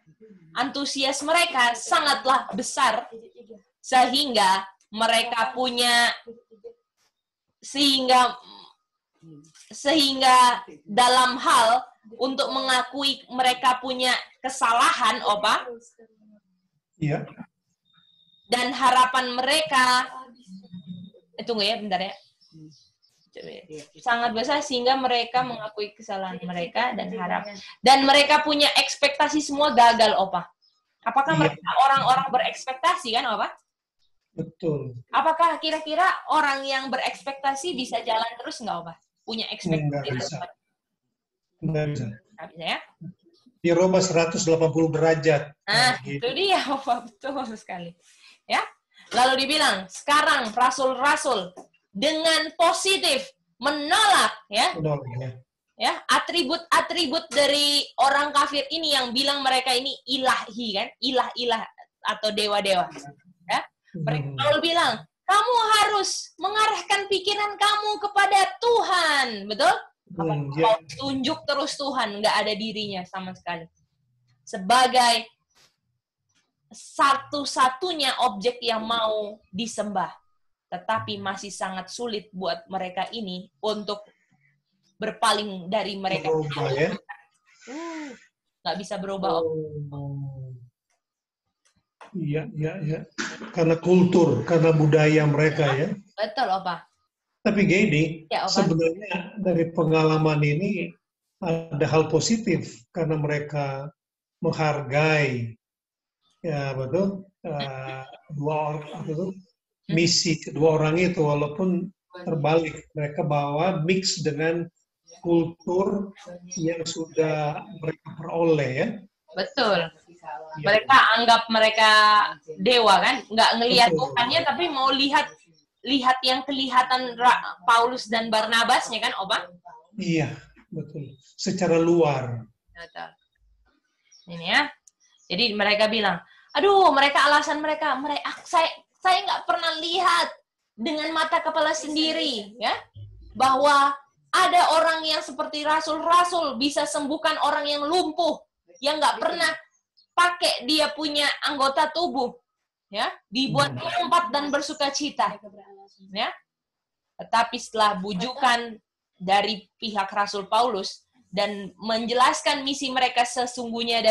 Antusias mereka sangatlah besar sehingga mereka punya sehingga dalam hal untuk mengakui mereka punya kesalahan, Opa. Iya. Dan harapan mereka, tunggu ya, bentar ya. Sangat besar sehingga mereka mengakui kesalahan mereka dan harap. Dan mereka punya ekspektasi semua gagal, Opa. Apakah mereka orang-orang berekspektasi kan, Opa? Betul. Apakah kira-kira orang yang berekspektasi bisa jalan terus nggak, Opa? Punya ekspektasi? Nggak bisa. Nggak bisa ya? Di Roma 180 derajat. Itu dia, Opa. Betul sekali. Ya. Lalu dibilang, sekarang rasul-rasul dengan positif menolak ya atribut-atribut dari orang kafir ini yang bilang mereka ini ilahi kan, ilah-ilah atau dewa-dewa ya. Mereka lalu bilang, kamu harus mengarahkan pikiran kamu kepada Tuhan, betul? Tunjuk terus Tuhan, nggak ada dirinya sama sekali sebagai satu-satunya objek yang mau disembah. Tetapi masih sangat sulit buat mereka ini untuk berpaling dari mereka. Nggak bisa berubah. Iya, iya, iya. Karena kultur, karena budaya mereka ya. Betul, Opa. Tapi gini, Ya, Opa. sebenarnya dari pengalaman ini ada hal positif karena mereka menghargai, ya betul, dua orang itu, misi kedua orang itu, walaupun terbalik, mereka bawa mix dengan kultur yang sudah mereka peroleh ya. Betul. Ya. Mereka anggap mereka dewa kan, nggak ngelihat Betul. Tuhannya, tapi mau lihat yang kelihatan Paulus dan Barnabasnya kan, Opa? Iya, betul. Secara luar. Betul. Ini ya. Jadi mereka bilang, aduh, alasan mereka, saya nggak pernah lihat dengan mata kepala sendiri, ya, bahwa ada orang yang seperti rasul-rasul bisa sembuhkan orang yang lumpuh, yang nggak pernah pakai dia punya anggota tubuh, ya, dibuat lompat dan bersuka cita, ya. Tetapi setelah bujukan dari pihak Rasul Paulus dan menjelaskan misi mereka sesungguhnya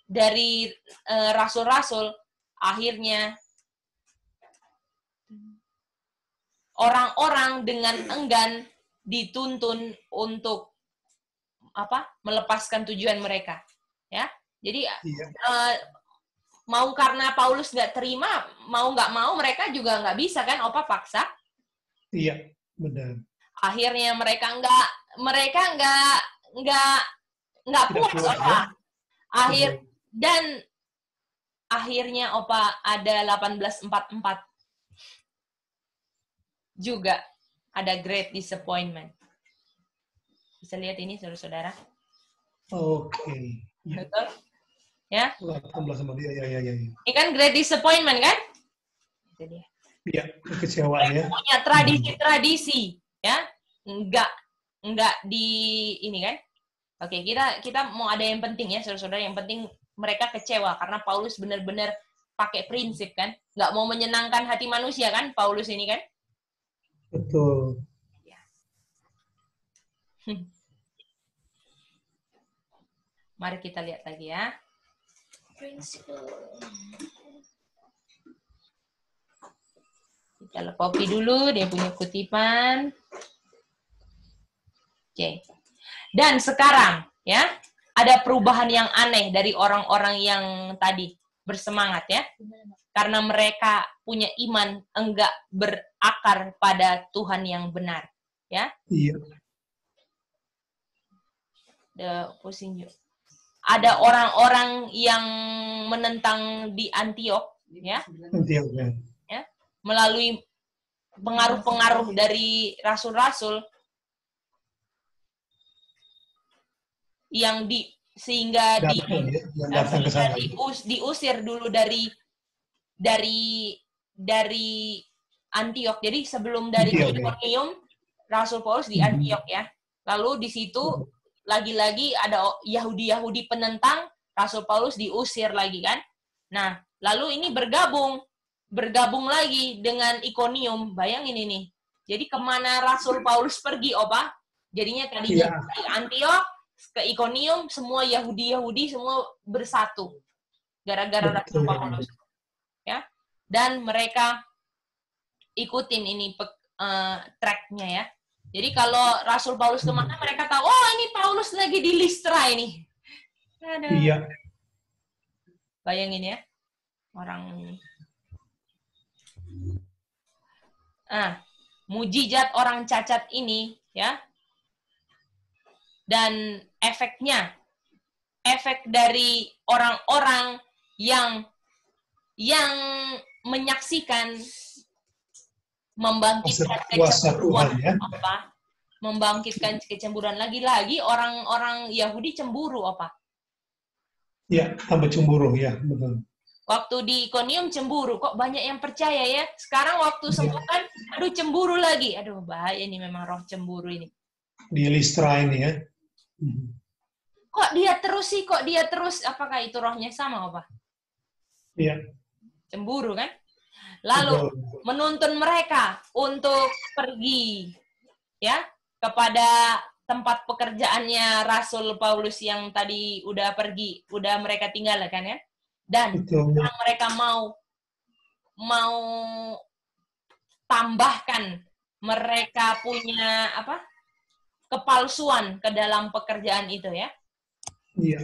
dari rasul-rasul, akhirnya orang-orang dengan enggan dituntun untuk melepaskan tujuan mereka, ya. Jadi mau karena Paulus nggak terima, mau nggak mau mereka juga nggak bisa kan, Opa, paksa. Iya, benar. Akhirnya mereka nggak puas, Opa. Akhirnya Opa ada 1844 juga ada great disappointment. Bisa lihat ini, saudara-saudara. Oke. Betul? Ya. 18 sama dia, ya. Ini kan great disappointment kan? Itu dia. Iya, kekecewaan ya. Punya tradisi-tradisi, ya. Enggak di ini kan? Oke, kita mau ada yang penting ya, saudara-saudara. Yang penting mereka kecewa karena Paulus benar-benar pakai prinsip kan? Nggak mau menyenangkan hati manusia kan, Paulus ini kan? Betul. Ya. Mari kita lihat lagi ya. Kita copy dulu dia punya kutipan. Oke. Dan sekarang ya, ada perubahan yang aneh dari orang-orang yang tadi bersemangat ya. Karena mereka punya iman enggak berakar pada Tuhan yang benar, ya. Iya. Ada orang-orang yang menentang di Antiok, ya. Antiok, ya. Melalui pengaruh-pengaruh dari rasul-rasul yang sehingga diusir dulu dari Antiok. Jadi sebelum dari Iconium, Rasul Paulus di Antiok ya. Lalu di situ lagi-lagi ada Yahudi-Yahudi penentang, Rasul Paulus diusir lagi kan. Nah, lalu ini bergabung lagi dengan Iconium. Bayangin ini. Jadi kemana Rasul Paulus pergi, Opa? Jadinya tadinya di Antiok ke Iconium, semua Yahudi-Yahudi semua bersatu gara-gara Rasul Paulus. Ya. Dan mereka ikutin ini track-nya ya. Jadi kalau Rasul Paulus kemana, mereka tahu, oh ini Paulus lagi di Listra ini. Aduh. Iya. Bayangin ya, orang. Mujizat orang cacat ini ya, dan efek dari orang-orang yang menyaksikan membangkitkan kecemburuan, ya? Membangkitkan kecemburuan lagi-lagi orang-orang Yahudi cemburu apa? Ya, tambah cemburu ya, betul. Waktu di Iconium cemburu, kok banyak yang percaya ya. Sekarang waktu sembuhkan, aduh cemburu lagi. Aduh bahaya ini memang roh cemburu ini. Di Listra ini ya. Kok dia terus? Apakah itu rohnya sama apa? Iya. Cemburu kan? Lalu menuntun mereka untuk pergi ya kepada tempat pekerjaannya Rasul Paulus yang tadi udah pergi, udah mereka tinggalkan ya. Dan Betul. mereka mau tambahkan mereka punya apa? Kepalsuan ke dalam pekerjaan itu ya. Iya.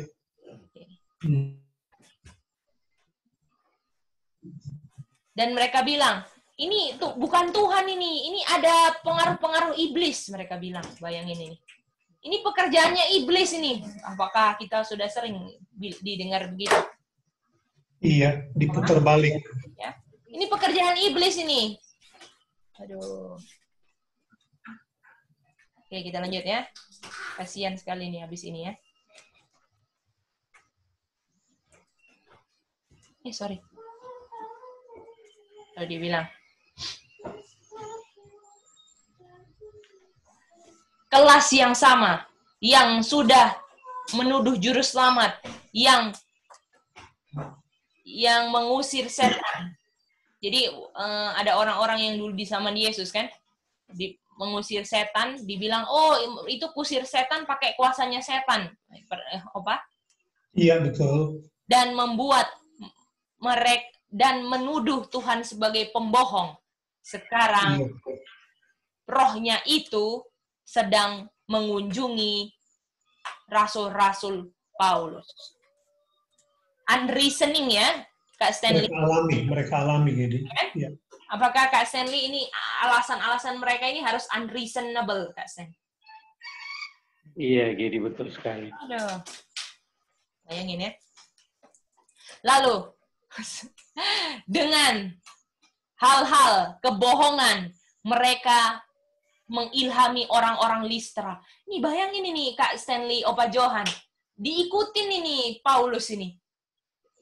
Dan mereka bilang, ini tuh bukan Tuhan ini ada pengaruh-pengaruh iblis, mereka bilang. Bayangin ini. Ini pekerjaannya iblis ini. Apakah kita sudah sering didengar begitu? Iya, diputar balik. Ya. Ini pekerjaan iblis ini. Aduh. Oke, kita lanjut ya. Kasihan sekali nih habis ini ya. Sorry. Lalu dia bilang, kelas yang sama, yang sudah menuduh juru selamat, yang mengusir setan. Jadi ada orang-orang yang dulu di zaman Yesus kan, mengusir setan, dibilang, oh itu kusir setan pakai kuasanya setan. Apa? Iya, betul. Dan membuat mereka dan menuduh Tuhan sebagai pembohong. Sekarang rohnya itu sedang mengunjungi rasul-rasul Paulus. Unreasoning ya, Kak Stanley. Mereka alami jadi. Ya. Apakah Kak Stanley ini alasan-alasan mereka ini harus unreasonable, Kak Stanley? Iya, jadi betul sekali. Aduh. Bayangin ya. Lalu dengan hal-hal kebohongan mereka mengilhami orang-orang Listra. Nih bayangin ini Kak Stanley, Opa Johan, diikutin ini Paulus ini.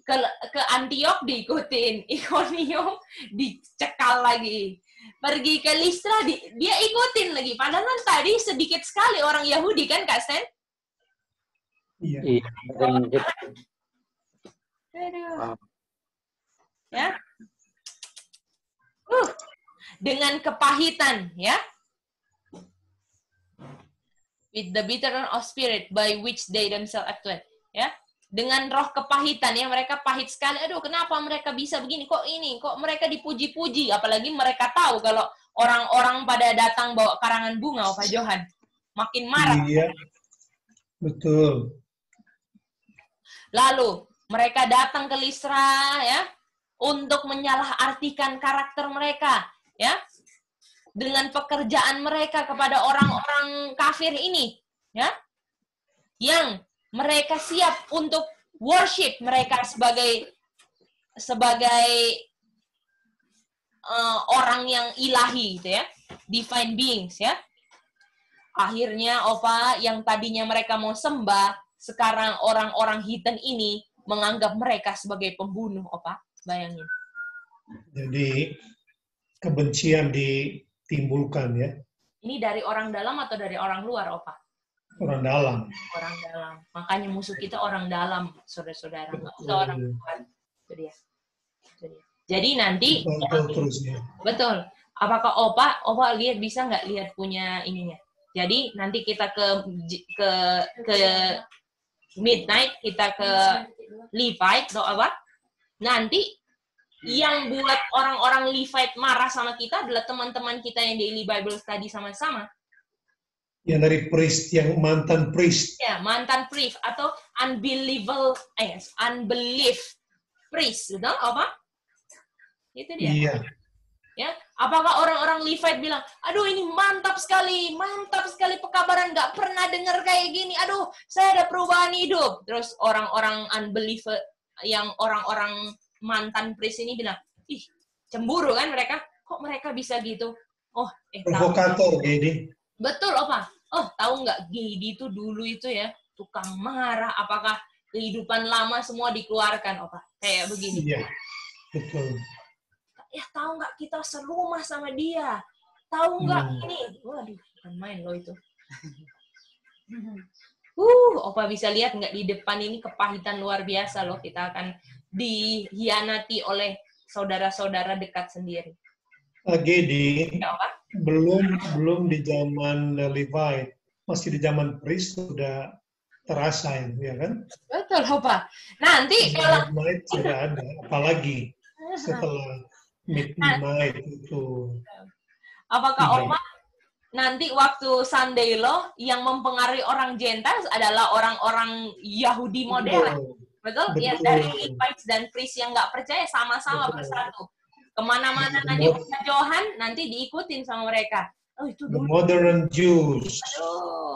Ke Antiok diikutin, Ikonium dicekal lagi. Pergi ke Listra dia ikutin lagi. Padahal tadi sedikit sekali orang Yahudi kan Kak Stan? Iya. Aduh. Ya. Dengan kepahitan, ya. With the bitterness of spirit by which they themselves acted, ya. Dengan roh kepahitan, ya, mereka pahit sekali. Aduh, kenapa mereka bisa begini? Kok mereka dipuji-puji? Apalagi mereka tahu kalau orang-orang pada datang bawa karangan bunga, Pak Johan. Makin marah. Iya. Betul. Lalu, mereka datang ke Listra, ya, untuk menyalahartikan karakter mereka, ya, dengan pekerjaan mereka kepada orang-orang kafir ini, ya, yang mereka siap untuk worship mereka sebagai orang yang ilahi, gitu ya, divine beings, ya. Akhirnya, Opa, yang tadinya mereka mau sembah, sekarang orang-orang heathen ini menganggap mereka sebagai pembunuh, Opa. Bayangin. Jadi kebencian ditimbulkan ya. Ini dari orang dalam atau dari orang luar, Opa? Orang dalam. Orang dalam. Makanya musuh kita orang dalam, saudara-saudara. Nggak usah orang luar. Itu dia. Jadi nanti... Betul. Apakah Opa bisa nggak lihat punya ininya? Jadi nanti kita ke midnight, kita ke Levite, apa? Nanti yang buat orang-orang Levite marah sama kita adalah teman-teman kita yang daily Bible study sama-sama. Yang dari priest, yang mantan priest. Ya, mantan priest atau unbelief priest, betul apa? Itu dia. Iya. Ya, apakah orang-orang Levite bilang, aduh ini mantap sekali pekabaran, nggak pernah dengar kayak gini, aduh saya ada perubahan hidup. Terus orang-orang unbeliever, yang orang-orang mantan priest ini bilang, ih cemburu kan mereka, kok mereka bisa gitu? Provokator Gedi. Betul, Opa. Tahu nggak Gedi itu dulu itu ya, tukang marah, apakah kehidupan lama semua dikeluarkan, Opa? Kayak begini. Iya, betul. Ya tahu nggak kita serumah sama dia, tahu nggak ini, waduh bukan main loh itu. Opa bisa lihat nggak di depan ini kepahitan luar biasa loh, kita akan dihianati oleh saudara-saudara dekat sendiri. Gedi, belum di zaman Levite, masih di zaman priest sudah terasa ya kan? Betul, Opa. Nanti kalau Midnight sudah ada, apalagi setelah midnight itu. apakah Opa nanti waktu Sunday Law yang mempengaruhi orang Gentiles adalah orang-orang Yahudi modern? Betul? Yang dari Levites dan priest yang nggak percaya sama-sama bersatu. Kemana-mana nanti Johan nanti diikutin sama mereka. Oh itu The dulu. modern Jews. Aduh.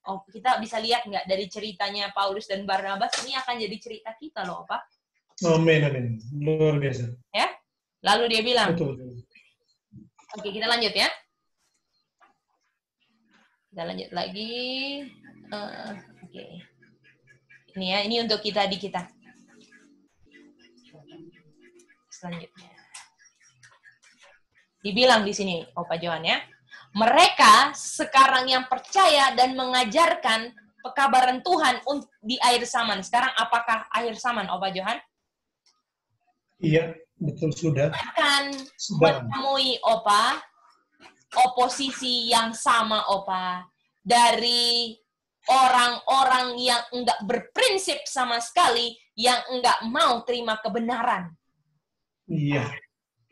Oh, kita bisa lihat nggak dari ceritanya Paulus dan Barnabas ini akan jadi cerita kita loh, Pak. Amin, amin. Luar biasa. Ya. Lalu dia bilang, Betul. oke, kita lanjut ya. Kita lanjut lagi. Oke. Ini ya, ini untuk kita di kita. Selanjutnya. Dibilang di sini, Opa Johan ya. Mereka sekarang yang percaya dan mengajarkan pekabaran Tuhan di akhir zaman. Sekarang apakah akhir zaman, Opa Johan? Iya, betul sudah. Akan menemui Opa oposisi yang sama, Opa, dari orang-orang yang enggak berprinsip sama sekali, yang enggak mau terima kebenaran. Iya,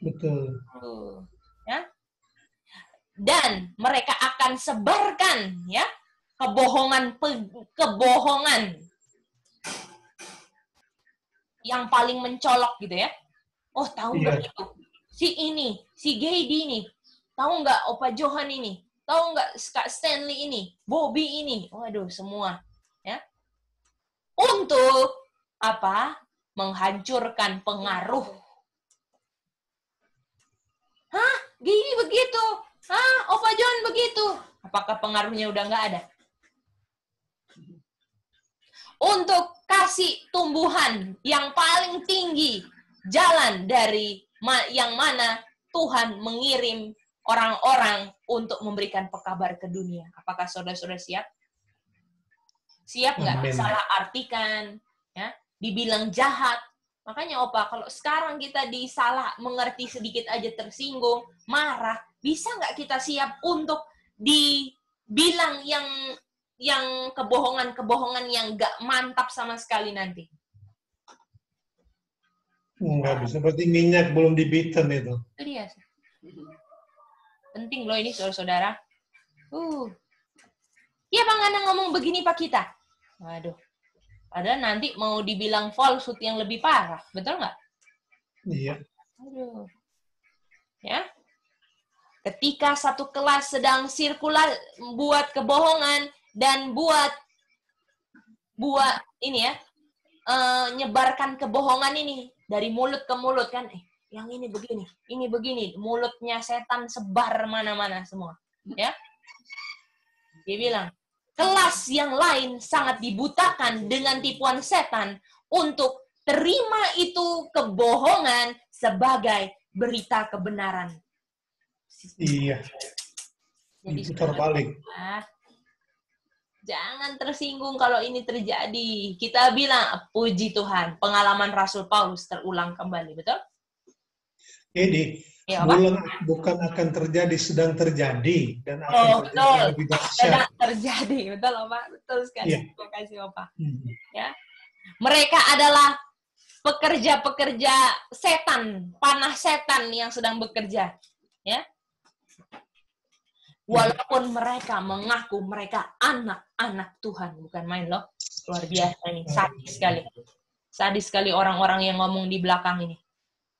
betul. Ya. Dan mereka akan sebarkan ya kebohongan yang paling mencolok gitu ya. Oh, tahu nggak itu? Si ini, si Gedi ini. Tahu nggak Opa Johan ini? Tahu nggak Kak Stanley ini? Bobby ini? Waduh, semua. Ya. Untuk apa? Menghancurkan pengaruh. Hah? Gini begitu? Hah? Opa Johan begitu? Apakah pengaruhnya udah nggak ada? Untuk kasih tumbuhan yang paling tinggi, jalan dari yang mana Tuhan mengirim orang-orang untuk memberikan pekabar ke dunia. Apakah saudara-saudara siap? Siap nggak salah artikan? Ya, dibilang jahat. Makanya Opa, kalau sekarang kita disalah mengerti sedikit aja tersinggung, marah, bisa nggak kita siap untuk dibilang yang kebohongan-kebohongan yang nggak mantap sama sekali nanti? Nggak bisa, berarti minyak belum dibiten itu. Itu dia. Penting loh ini, saudara-saudara. Iya, Pak Ngana ngomong begini Pak kita. Waduh. Padahal nanti mau dibilang falsehood yang lebih parah. Betul nggak? Iya. Aduh. Ya. Ketika satu kelas sedang sirkular buat kebohongan dan buat ini ya, nyebarkan kebohongan ini dari mulut ke mulut kan, yang ini begini, mulutnya setan sebar mana-mana semua, ya. Dia bilang, kelas yang lain sangat dibutakan dengan tipuan setan untuk terima itu kebohongan sebagai berita kebenaran. Iya. Jadi putar balik. Jangan tersinggung kalau ini terjadi. Kita bilang, puji Tuhan, pengalaman Rasul Paulus terulang kembali, betul? Jadi, Ya, bukan akan terjadi, sedang terjadi. Dan betul. akan terjadi lebih dahsyat. Sedang terjadi, betul, Bapak? Betul sekali. Iya. Terima kasih, Bapak. Ya. Mereka adalah pekerja-pekerja setan, panah setan yang sedang bekerja. Ya. Walaupun mereka mengaku mereka anak-anak Tuhan. Bukan main loh. Luar biasa ini. Sadis sekali. Sadis sekali orang-orang yang ngomong di belakang ini.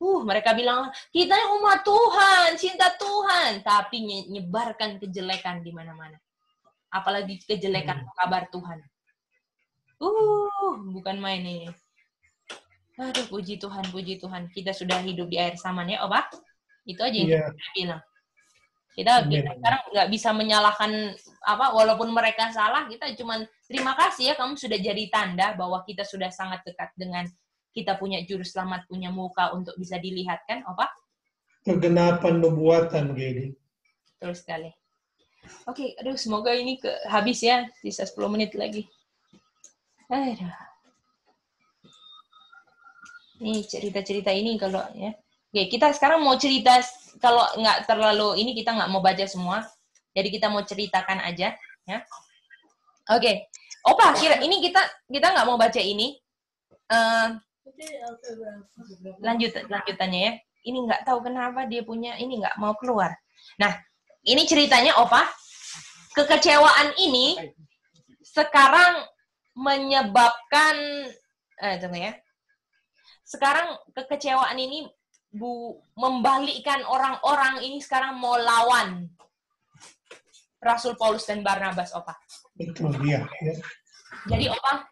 Mereka bilang, kita umat Tuhan, cinta Tuhan. Tapi nyebarkan kejelekan di mana-mana. Apalagi kejelekan kabar Tuhan. Bukan main ini. Aduh, puji Tuhan, puji Tuhan. Kita sudah hidup di akhir zaman ya, Opa? Itu aja yang kita bilang. Kita sekarang nggak bisa menyalahkan walaupun mereka salah, kita cuman terima kasih ya, kamu sudah jadi tanda bahwa kita sudah sangat dekat dengan kita punya juru selamat, punya muka untuk bisa dilihat kan, Opa? Kegenapan nubuatan, Gedi. Betul sekali. Oke, aduh, semoga ini habis ya, sisa 10 menit lagi. Aduh. Ini cerita-cerita ini kalau ya. Oke, kita sekarang mau cerita, kalau nggak terlalu ini kita nggak mau baca semua, jadi kita mau ceritakan aja, ya. Oke, Opa, ini kita nggak mau baca ini. Lanjutannya ya. Ini nggak tahu kenapa dia punya ini nggak mau keluar. Nah, ini ceritanya Opa. Kekecewaan ini sekarang menyebabkan tunggu ya. Sekarang kekecewaan ini membalikkan orang-orang ini sekarang mau lawan Rasul Paulus dan Barnabas, Opa. Betul, ya. Jadi, Opa,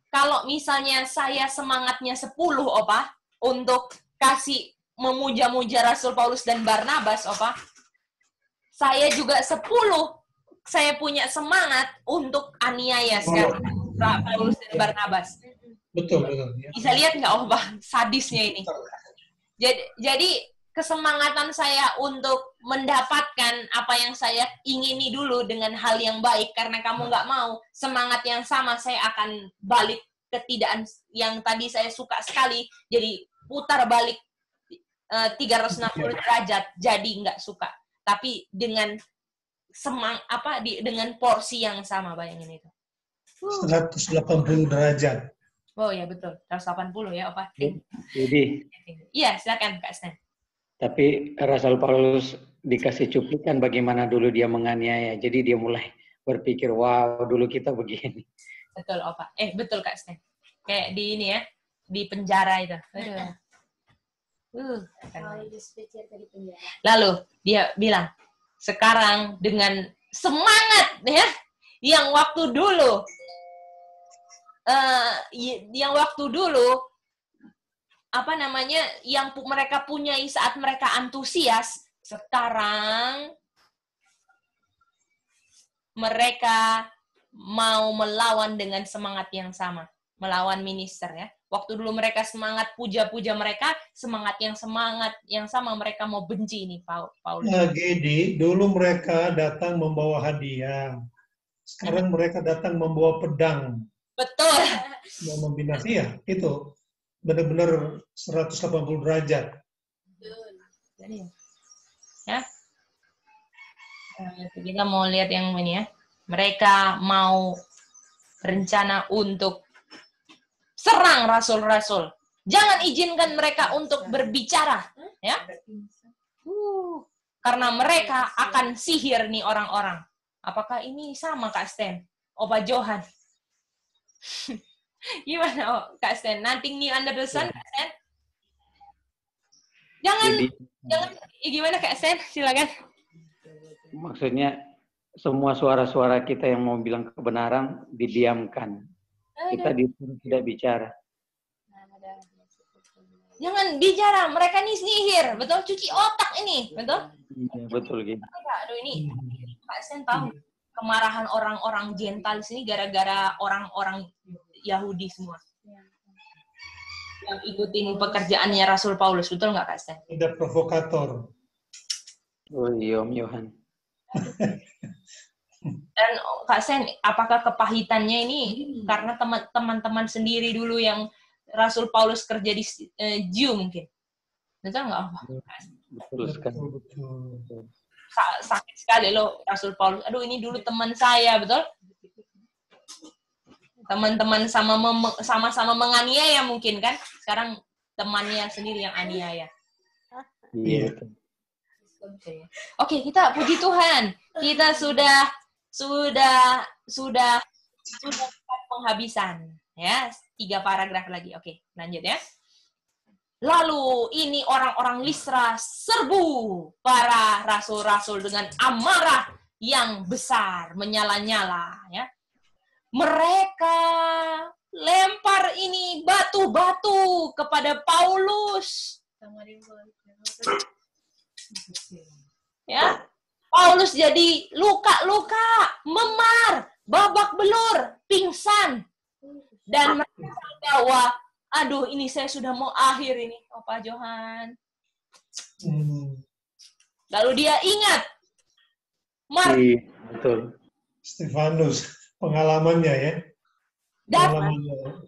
kalau misalnya saya semangatnya 10, Opa, untuk kasih memuja-muja Rasul Paulus dan Barnabas, Opa, saya juga 10, saya punya semangat untuk aniaya sekarang Paulus dan Barnabas. Betul. Ya. Bisa lihat nggak, Opa, sadisnya ini? Jadi kesemangatan saya untuk mendapatkan apa yang saya ingini dulu dengan hal yang baik, karena kamu nggak mau, semangat yang sama saya akan balik ke tidak yang tadi saya suka sekali, jadi putar balik 360 derajat, jadi nggak suka. Tapi dengan dengan porsi yang sama, bayangin itu. 180 derajat. Oh ya betul, 180 ya, Opa. Jadi, iya, silakan Kak Stan. tapi Rasul Paulus dikasih cuplikan bagaimana dulu dia menganiaya. Jadi dia mulai berpikir, wow, dulu kita begini. Betul, Opa. Betul Kak Stan. Kayak di ini ya, di penjara itu. Lalu dia bilang, sekarang dengan semangat ya, yang waktu dulu yang mereka punyai saat mereka antusias, sekarang mereka mau melawan dengan semangat yang sama, melawan minister ya. Waktu dulu mereka semangat puja-puja mereka, semangat yang sama mereka mau benci ini Paulus. Nah, Gedi, dulu mereka datang membawa hadiah. Sekarang mereka datang membawa pedang. Betul. Mau membinasi ya, itu. Benar-benar 180 derajat. Ya. Kita mau lihat yang ini ya. Mereka mau rencana untuk serang rasul-rasul. Jangan izinkan mereka untuk berbicara, ya. Karena mereka akan sihir nih orang-orang. Apakah ini sama Kak Stan? Opa Johan. Gimana Kak Stan? Nothing new under the sun, Kak Stan? Jangan gimana Kak Stan? Silakan. Maksudnya semua suara-suara kita yang mau bilang kebenaran didiamkan. Kita tidak bicara. Jangan bicara, mereka ini sihir, betul? Cuci otak ini, betul? Iya, betul gitu. Aduh ini, Kak Stan tahu kemarahan orang-orang Gentiles ini gara-gara orang-orang Yahudi semua. Yang ikutin pekerjaannya Rasul Paulus, betul nggak Kak Stan? Ada provokator. Oh iya, Om Yohan. Dan Kak Sen, apakah kepahitannya ini karena teman-teman sendiri dulu yang Rasul Paulus kerja di Jew mungkin? Betul nggak? Betul sekali. Sakit sekali loh Rasul Paulus. Aduh ini dulu teman saya, betul? Teman-teman sama-sama menganiaya mungkin kan? Sekarang temannya sendiri yang aniaya. Iya. Oke, kita puji Tuhan. Kita sudah penghabisan ya, 3 paragraf lagi. Oke, lanjut ya. Lalu ini orang-orang Listra serbu para rasul-rasul dengan amarah yang besar, menyala-nyala ya. Mereka lempar ini batu-batu kepada Paulus. Ya. Paulus jadi luka-luka, memar, babak belur, pingsan. Dan mereka bahwa, aduh ini saya sudah mau akhir ini, Opa Johan. Lalu dia ingat, betul. Stefanus, pengalamannya ya. Datang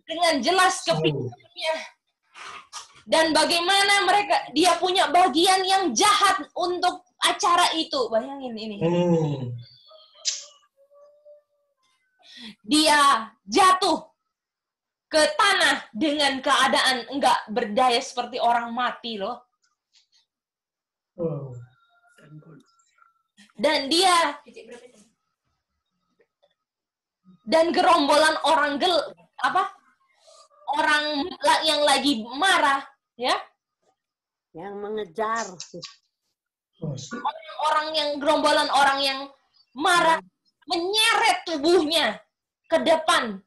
dengan jelas ke pikirannya. Dan bagaimana dia punya bagian yang jahat untuk acara itu. Bayangin ini. Dia jatuh ke tanah dengan keadaan enggak berdaya seperti orang mati loh. Oh. Dan gerombolan orang orang yang lagi marah, ya, Yang mengejar. Oh. gerombolan orang yang marah menyeret tubuhnya ke depan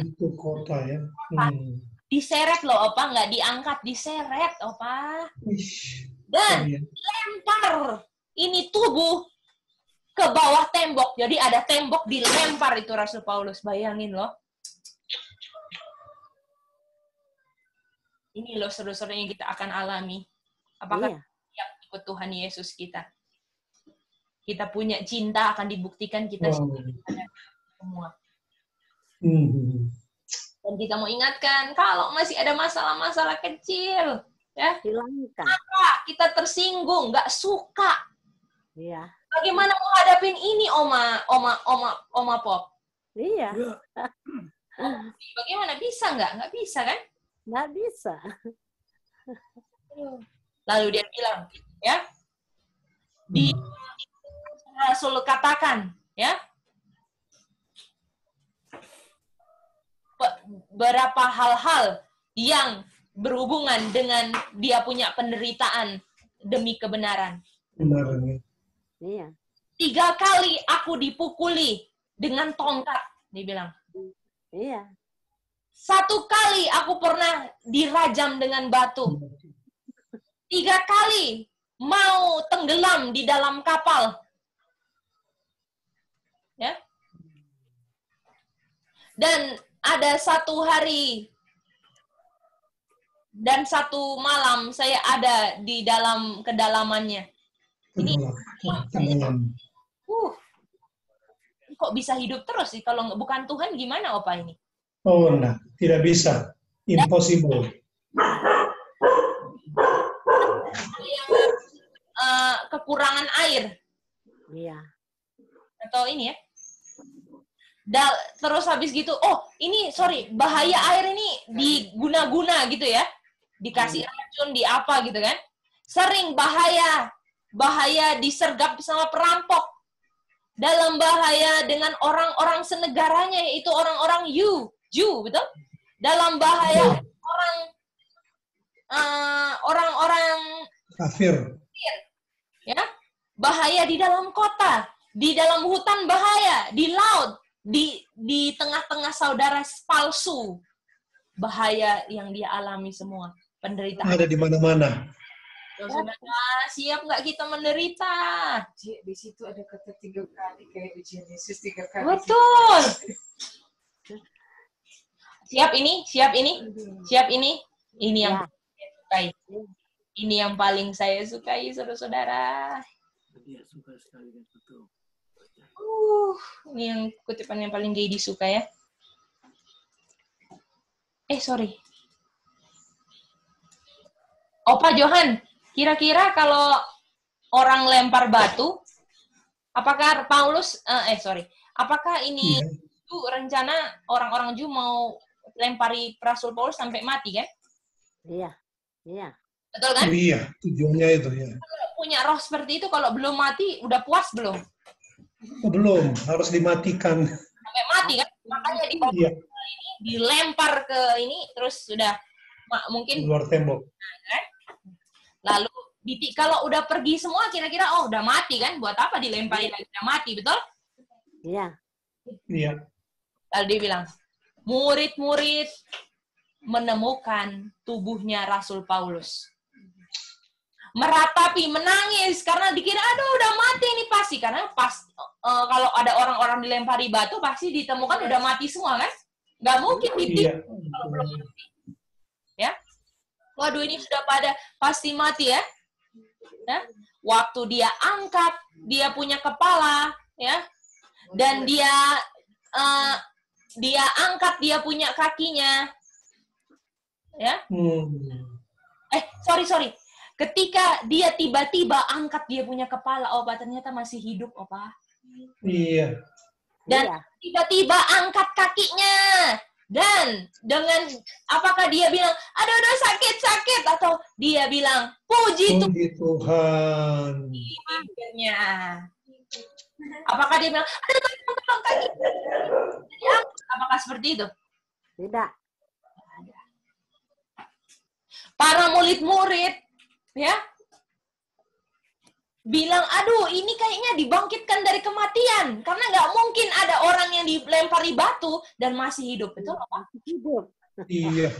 Itu kota ya. diseret loh, Opa, nggak diangkat, diseret, Opa. Ish. Dan Iya. lempar ini tubuh ke bawah tembok. Jadi ada tembok dilempar itu Rasul Paulus. Bayangin loh. Ini loh seru-seru yang kita akan alami. Apakah siap ikut Tuhan Yesus kita? Kita punya cinta akan dibuktikan kita semua. Dan kita mau ingatkan, kalau masih ada masalah-masalah kecil, ya, Hilangkan. apa kita tersinggung, nggak suka. Iya. Bagaimana menghadapin ini, Oma Pop? Iya. Bagaimana, bisa nggak? Nggak bisa kan? Nggak bisa. Lalu dia bilang, ya, di Rasul katakan, ya, beberapa hal-hal yang berhubungan dengan dia punya penderitaan demi kebenaran. Benar. Iya. 3 kali aku dipukuli dengan tongkat, dia bilang. Iya. 1 kali aku pernah dirajam dengan batu. 3 kali mau tenggelam di dalam kapal. Ya. Dan ada 1 hari dan 1 malam saya ada di dalam kedalamannya. Ini kok bisa hidup terus sih? Kalau bukan Tuhan gimana, Opa, ini? Oh, enggak. Tidak bisa. Impossible. Kekurangan air. Iya. Atau ini ya. Terus habis gitu, bahaya air ini diguna-guna gitu ya. Dikasih racun, di apa gitu kan. Sering bahaya disergap sama perampok. Dalam bahaya dengan orang-orang senegaranya, yaitu orang-orang Jew, betul? Dalam bahaya orang-orang kafir. Ya. Bahaya di dalam kota, di dalam hutan bahaya, di laut, di tengah-tengah saudara palsu. Bahaya yang dia alami semua, penderitaan. Ada di mana-mana. Saudara, siap nggak kita menderita? Di situ ada kata 3 kali kayak di Genesis 3 kali. Betul. Siap ini. Ini yang saya sukai. Ini yang paling saya sukai, saudara-saudara. Dia suka sekali betul. Ini yang kutipan yang paling gay disuka ya. Sorry. Opa Johan, kira-kira kalau orang lempar batu, apakah apakah ini itu rencana orang-orang Jew mau lempari Rasul Paulus sampai mati kan? Iya. Iya. Betul kan? Iya, tujuannya itu ya. Kalau punya roh seperti itu, kalau belum mati, udah puas belum? Oh, belum, harus dimatikan. Sampai mati kan? Makanya dilempar ke ini, terus sudah mungkin luar tembok. Kan? Lalu kalau udah pergi semua, kira-kira udah mati kan? Buat apa dilempari lagi? Udah mati, betul? Iya. Iya. Lalu dia bilang, murid-murid menemukan tubuhnya Rasul Paulus. Meratapi, menangis, karena dikira, aduh udah mati ini pasti. Karena kalau ada orang-orang dilempari batu, pasti ditemukan udah mati semua kan? Nggak mungkin ditipu kalau belum mati. Ya? Waduh, ini sudah pasti mati ya. Ya? Waktu dia angkat, dia punya kepala, ya, dan dia angkat, dia punya kakinya, ya. Sorry. Ketika dia tiba-tiba angkat dia punya kepala, Opa, ternyata masih hidup, Opa. Iya. Dan Iya. tiba-tiba angkat kakinya. Dan dengan, apakah dia bilang, aduh sakit, atau dia bilang, puji Puji Tuhan. Tuhannya. Apakah dia bilang, aduh tolong kaki. Apakah seperti itu? Tidak. Para murid-murid, ya, bilang, aduh ini kayaknya dibangkitkan dari kematian. Karena nggak mungkin ada orang yang dilempari batu dan masih hidup. Betul, Pak? Hidup. Iya.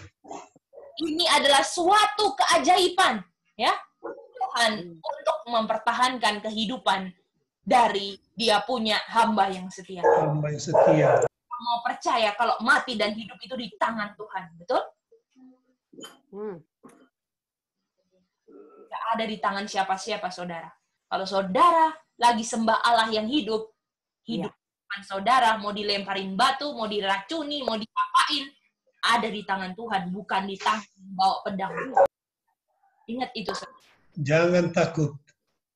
Ini adalah suatu keajaiban, ya, Tuhan untuk mempertahankan kehidupan dari dia punya hamba yang setia. Hamba yang setia. Mau percaya kalau mati dan hidup itu di tangan Tuhan, betul? Tidak ada di tangan siapa-siapa, saudara. Kalau saudara lagi sembah Allah yang hidup tangan saudara, mau dilemparin batu, mau diracuni, mau diapain, ada di tangan Tuhan, bukan di tangan bawa pedang. Ingat itu, saudara. Jangan takut.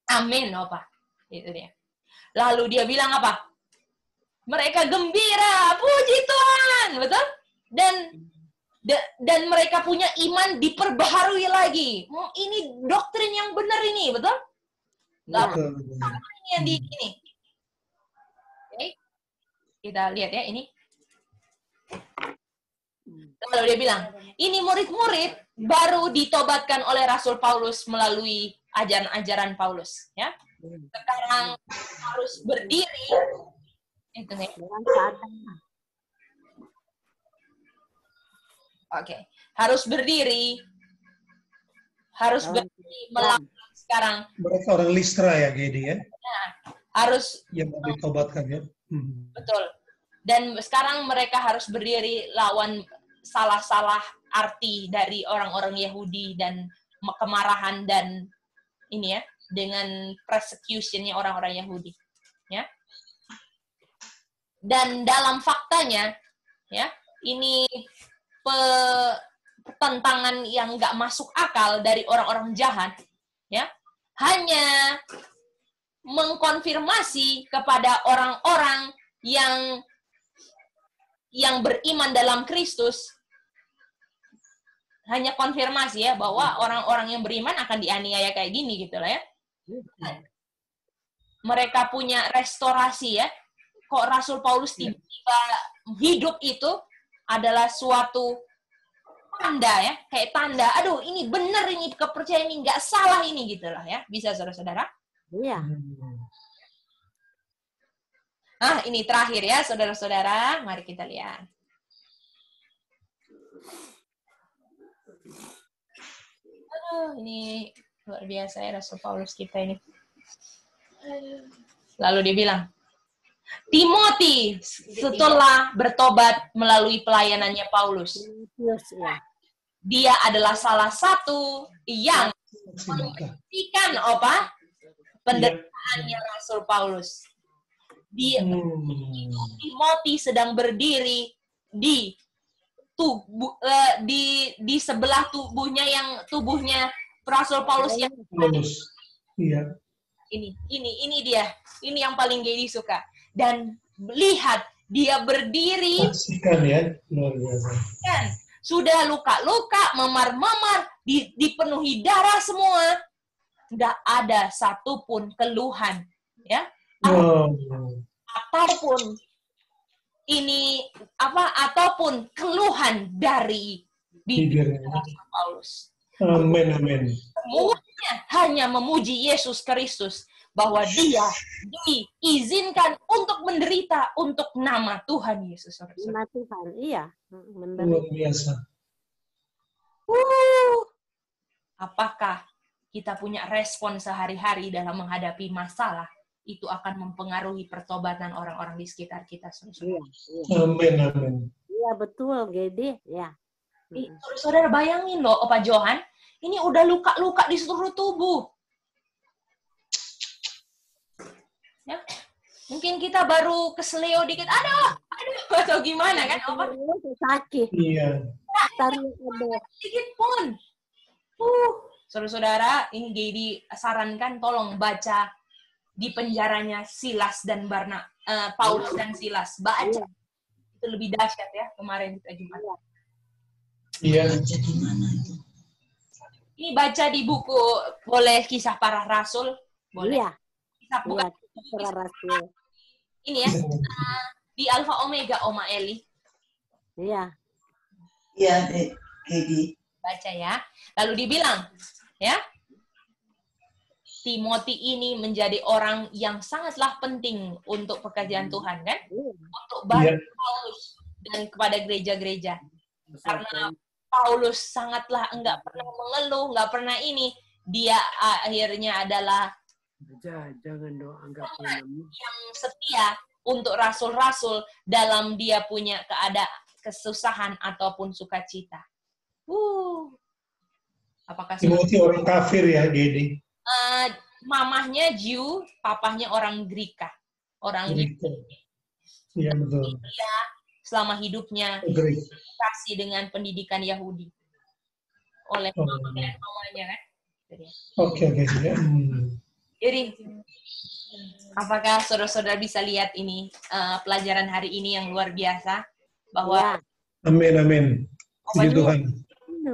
Amin, Opa. Itu dia. Lalu dia bilang apa? Mereka gembira, puji Tuhan, betul? Dan mereka punya iman diperbaharui lagi. Ini doktrin yang benar ini, betul? Nggak ini yang di sini. Oke. Kita lihat ya ini. Lalu dia bilang, ini murid-murid baru ditobatkan oleh Rasul Paulus melalui ajaran-ajaran Paulus, ya. Sekarang harus berdiri. Itu nih. Oke, harus berdiri. Harus berdiri melawan sekarang. Mereka orang Listra ya, Gedi ya? Nah, harus Yang ditobatkan ya. Betul. Dan sekarang mereka harus berdiri lawan salah-salah arti dari orang-orang Yahudi dan kemarahan dan ini ya, dengan persecution-nya orang-orang Yahudi, ya. Dan dalam faktanya, ya, ini pertentangan yang nggak masuk akal dari orang-orang jahat, ya, hanya mengkonfirmasi kepada orang-orang yang beriman dalam Kristus, hanya konfirmasi ya bahwa orang-orang yang beriman akan dianiaya kayak gini gitu lah ya. Mereka punya restorasi ya. Kok Rasul Paulus tiba-tiba hidup itu adalah suatu tanda ya, kayak tanda, aduh ini benar ini kepercayaan ini nggak salah ini gitu lah ya. Bisa saudara-saudara? Iya. Nah, ini terakhir ya, saudara-saudara. Mari kita lihat. Aduh, ini luar biasa ya Rasul Paulus kita ini. Lalu dia bilang, Timothy setelah bertobat melalui pelayanannya Paulus, dia adalah salah satu yang menyaksikan penderitaannya Rasul Paulus. Timothy sedang berdiri di sebelah tubuhnya Rasul Paulus yang iya. Ini dia. Ini yang paling Gedi suka. Dan lihat dia berdiri. Saksikan ya, luar biasa. Kan, sudah luka-luka, memar-memar, dipenuhi darah semua. Nggak ada satupun keluhan, ya. Ataupun ataupun keluhan dari bibir Rasul Paulus. Amin, amin. Semuanya hanya memuji Yesus Kristus, bahwa dia diizinkan untuk menderita untuk nama Tuhan Yesus. Nama Tuhan, iya. Luar biasa. Apakah kita punya respon sehari-hari dalam menghadapi masalah? Itu akan mempengaruhi pertobatan orang-orang di sekitar kita. Iya. Amin, amin. Iya, betul, Gede. Ya. Saudara bayangin loh, Opa Johan, ini udah luka-luka di seluruh tubuh. Ya, mungkin kita baru kesleo dikit, aduh, atau gimana kan, Opa? Sakit. Iya. Dikit pun. Saudara-saudara, ini Gedi sarankan tolong baca di penjaranya Silas dan Paulus dan Silas. Baca. Itu lebih dahsyat ya kemarin kita Jumat. Iya. Ini baca di buku, boleh Kisah Para Rasul, boleh. Iya. Kisah bukan Para Rasul. ini ya. Di Alfa Omega Oma Eli. Iya. Iya, Gedi. Baca ya. Lalu dibilang, ya, Timothy ini menjadi orang yang sangatlah penting untuk pekerjaan Tuhan, kan? Untuk bantu Paulus dan kepada gereja-gereja. Karena Paulus sangatlah enggak pernah mengeluh, enggak pernah ini. Dia akhirnya adalah Jangan dong anggap yang setia untuk rasul-rasul dalam dia punya kesusahan ataupun sukacita. Apakah Timothy orang kafir ya, Gedi? Mamahnya Jew, papahnya orang Greka. Orang Greka. Iya, betul. Dia selama hidupnya kasih dengan pendidikan Yahudi. Oleh mamanya kan? Oke. Jadi, apakah saudara-saudara bisa lihat ini pelajaran hari ini yang luar biasa? Bahwa Amin. Puji Tuhan.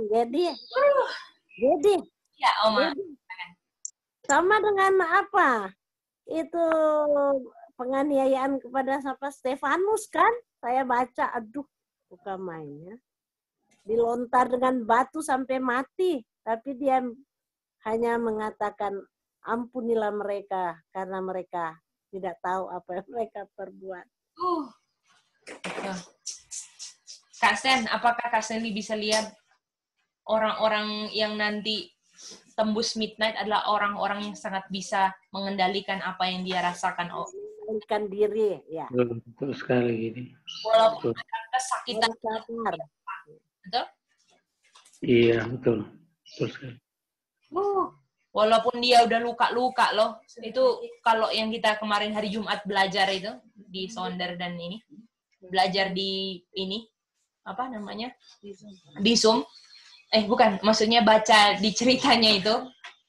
Jadi, ya, Oma. Sama dengan apa? Itu penganiayaan kepada Stefanus kan? Saya baca, aduh, bukan mainnya. Dilontar dengan batu sampai mati, tapi dia hanya mengatakan ampunilah mereka karena mereka tidak tahu apa yang mereka perbuat. Kak Sen, apakah Kak Sen bisa lihat orang-orang yang nanti tembus midnight adalah orang-orang yang sangat bisa mengendalikan apa yang dia rasakan? Mengendalikan diri, ya. Betul sekali gini. Walaupun ada kesakitan. Betul? Iya, betul. Betul sekali. Walaupun dia udah luka-luka loh. Itu kalau yang kita kemarin hari Jumat belajar itu di Sonder dan ini. Belajar di ini. Apa namanya? Di Zoom. Bukan, maksudnya baca di ceritanya itu,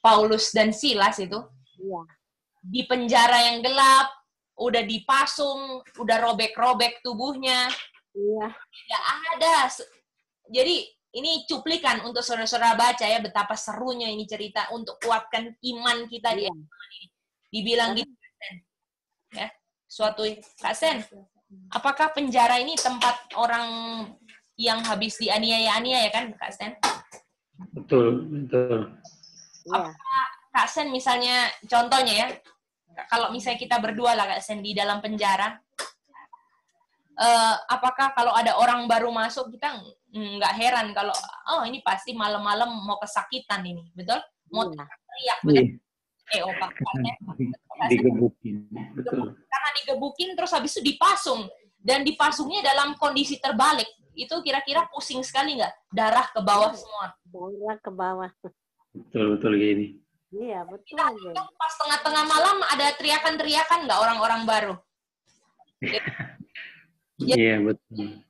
Paulus dan Silas itu, di penjara yang gelap, udah dipasung, udah robek-robek tubuhnya, tidak ada. Jadi, ini cuplikan untuk saudara-saudara baca ya, betapa serunya ini cerita untuk kuatkan iman kita di ini. Dibilang gitu, ya, suatu Kak Sen, apakah penjara ini tempat orang yang habis dianiaya-aniaya kan, Kak Sen? Betul. Apakah Kak Sen misalnya, contohnya ya, kalau misalnya kita berdua lah Kak Sen di dalam penjara, apakah kalau ada orang baru masuk, kita nggak heran kalau, ini pasti malam-malam mau kesakitan ini, betul? Mau teriak, betul? Pak Digebukin, betul. Karena digebukin, terus habis itu dipasung. Dan dipasungnya dalam kondisi terbalik. Itu kira-kira pusing sekali nggak? Darah ke bawah semua. Darah ke bawah. Betul gini. Iya, betul. Pas tengah-tengah malam ada teriakan-teriakan nggak orang-orang baru? Iya, betul.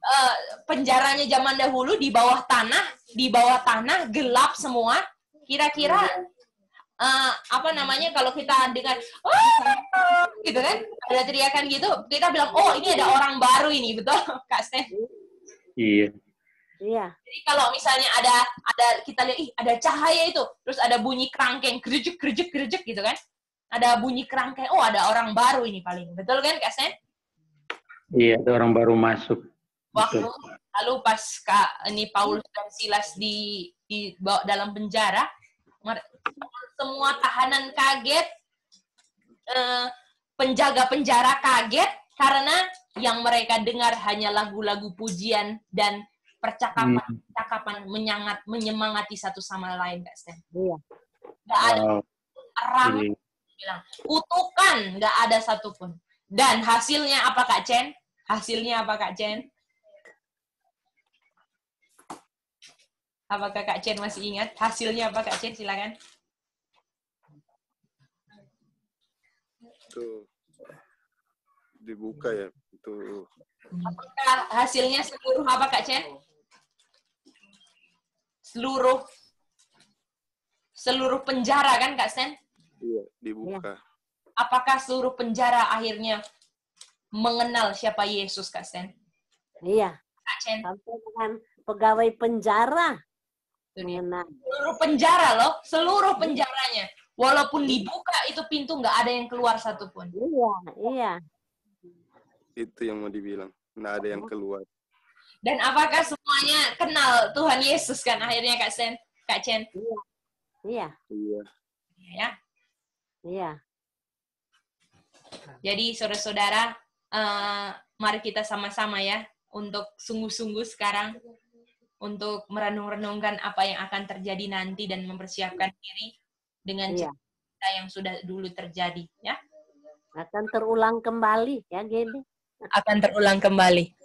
Penjaranya zaman dahulu di bawah tanah gelap semua. Kira-kira kalau kita dengar gitu kan, ada teriakan gitu, kita bilang, ini ada orang baru ini, betul Kak Sen? Iya. Jadi kalau misalnya ada kita lihat, ada cahaya itu, terus ada bunyi kerangkeng, gerejek gitu kan? Ada bunyi kerangkeng, ada orang baru ini paling, betul kan Kak Sen? Iya, ada orang baru masuk. Lalu pas ini Paulus dan Silas di dalam penjara, semua tahanan kaget, penjaga penjara kaget, karena yang mereka dengar hanya lagu-lagu pujian dan percakapan menyemangati satu sama lain, Kak Sten. Iya. Nggak ada bilang kutukan, nggak ada satupun. Dan hasilnya apa Kak Chen? Apakah Kak Chen masih ingat? Hasilnya apa Kak Chen? Silakan. Itu dibuka ya itu. Apakah hasilnya seluruh apa Kak Chen? seluruh penjara kan Kak Sen? Iya, dibuka. Apakah seluruh penjara akhirnya mengenal siapa Yesus Kak Sen? Iya. Kak Sen? Sampai dengan pegawai penjara Itu dia. mengenal. Seluruh penjara loh, seluruh penjaranya. Walaupun dibuka itu pintu, nggak ada yang keluar satupun. Iya, iya. Itu yang mau dibilang. Nggak ada yang keluar. Dan apakah semuanya kenal Tuhan Yesus kan akhirnya Kak Sen? Kak Chen? Iya, Iya. Ya. iya. Jadi saudara-saudara, mari kita sama-sama ya untuk sungguh-sungguh sekarang untuk merenung-renungkan apa yang akan terjadi nanti dan mempersiapkan diri dengan Iya. cerita yang sudah dulu terjadi ya. Akan terulang kembali ya gini. Akan terulang kembali.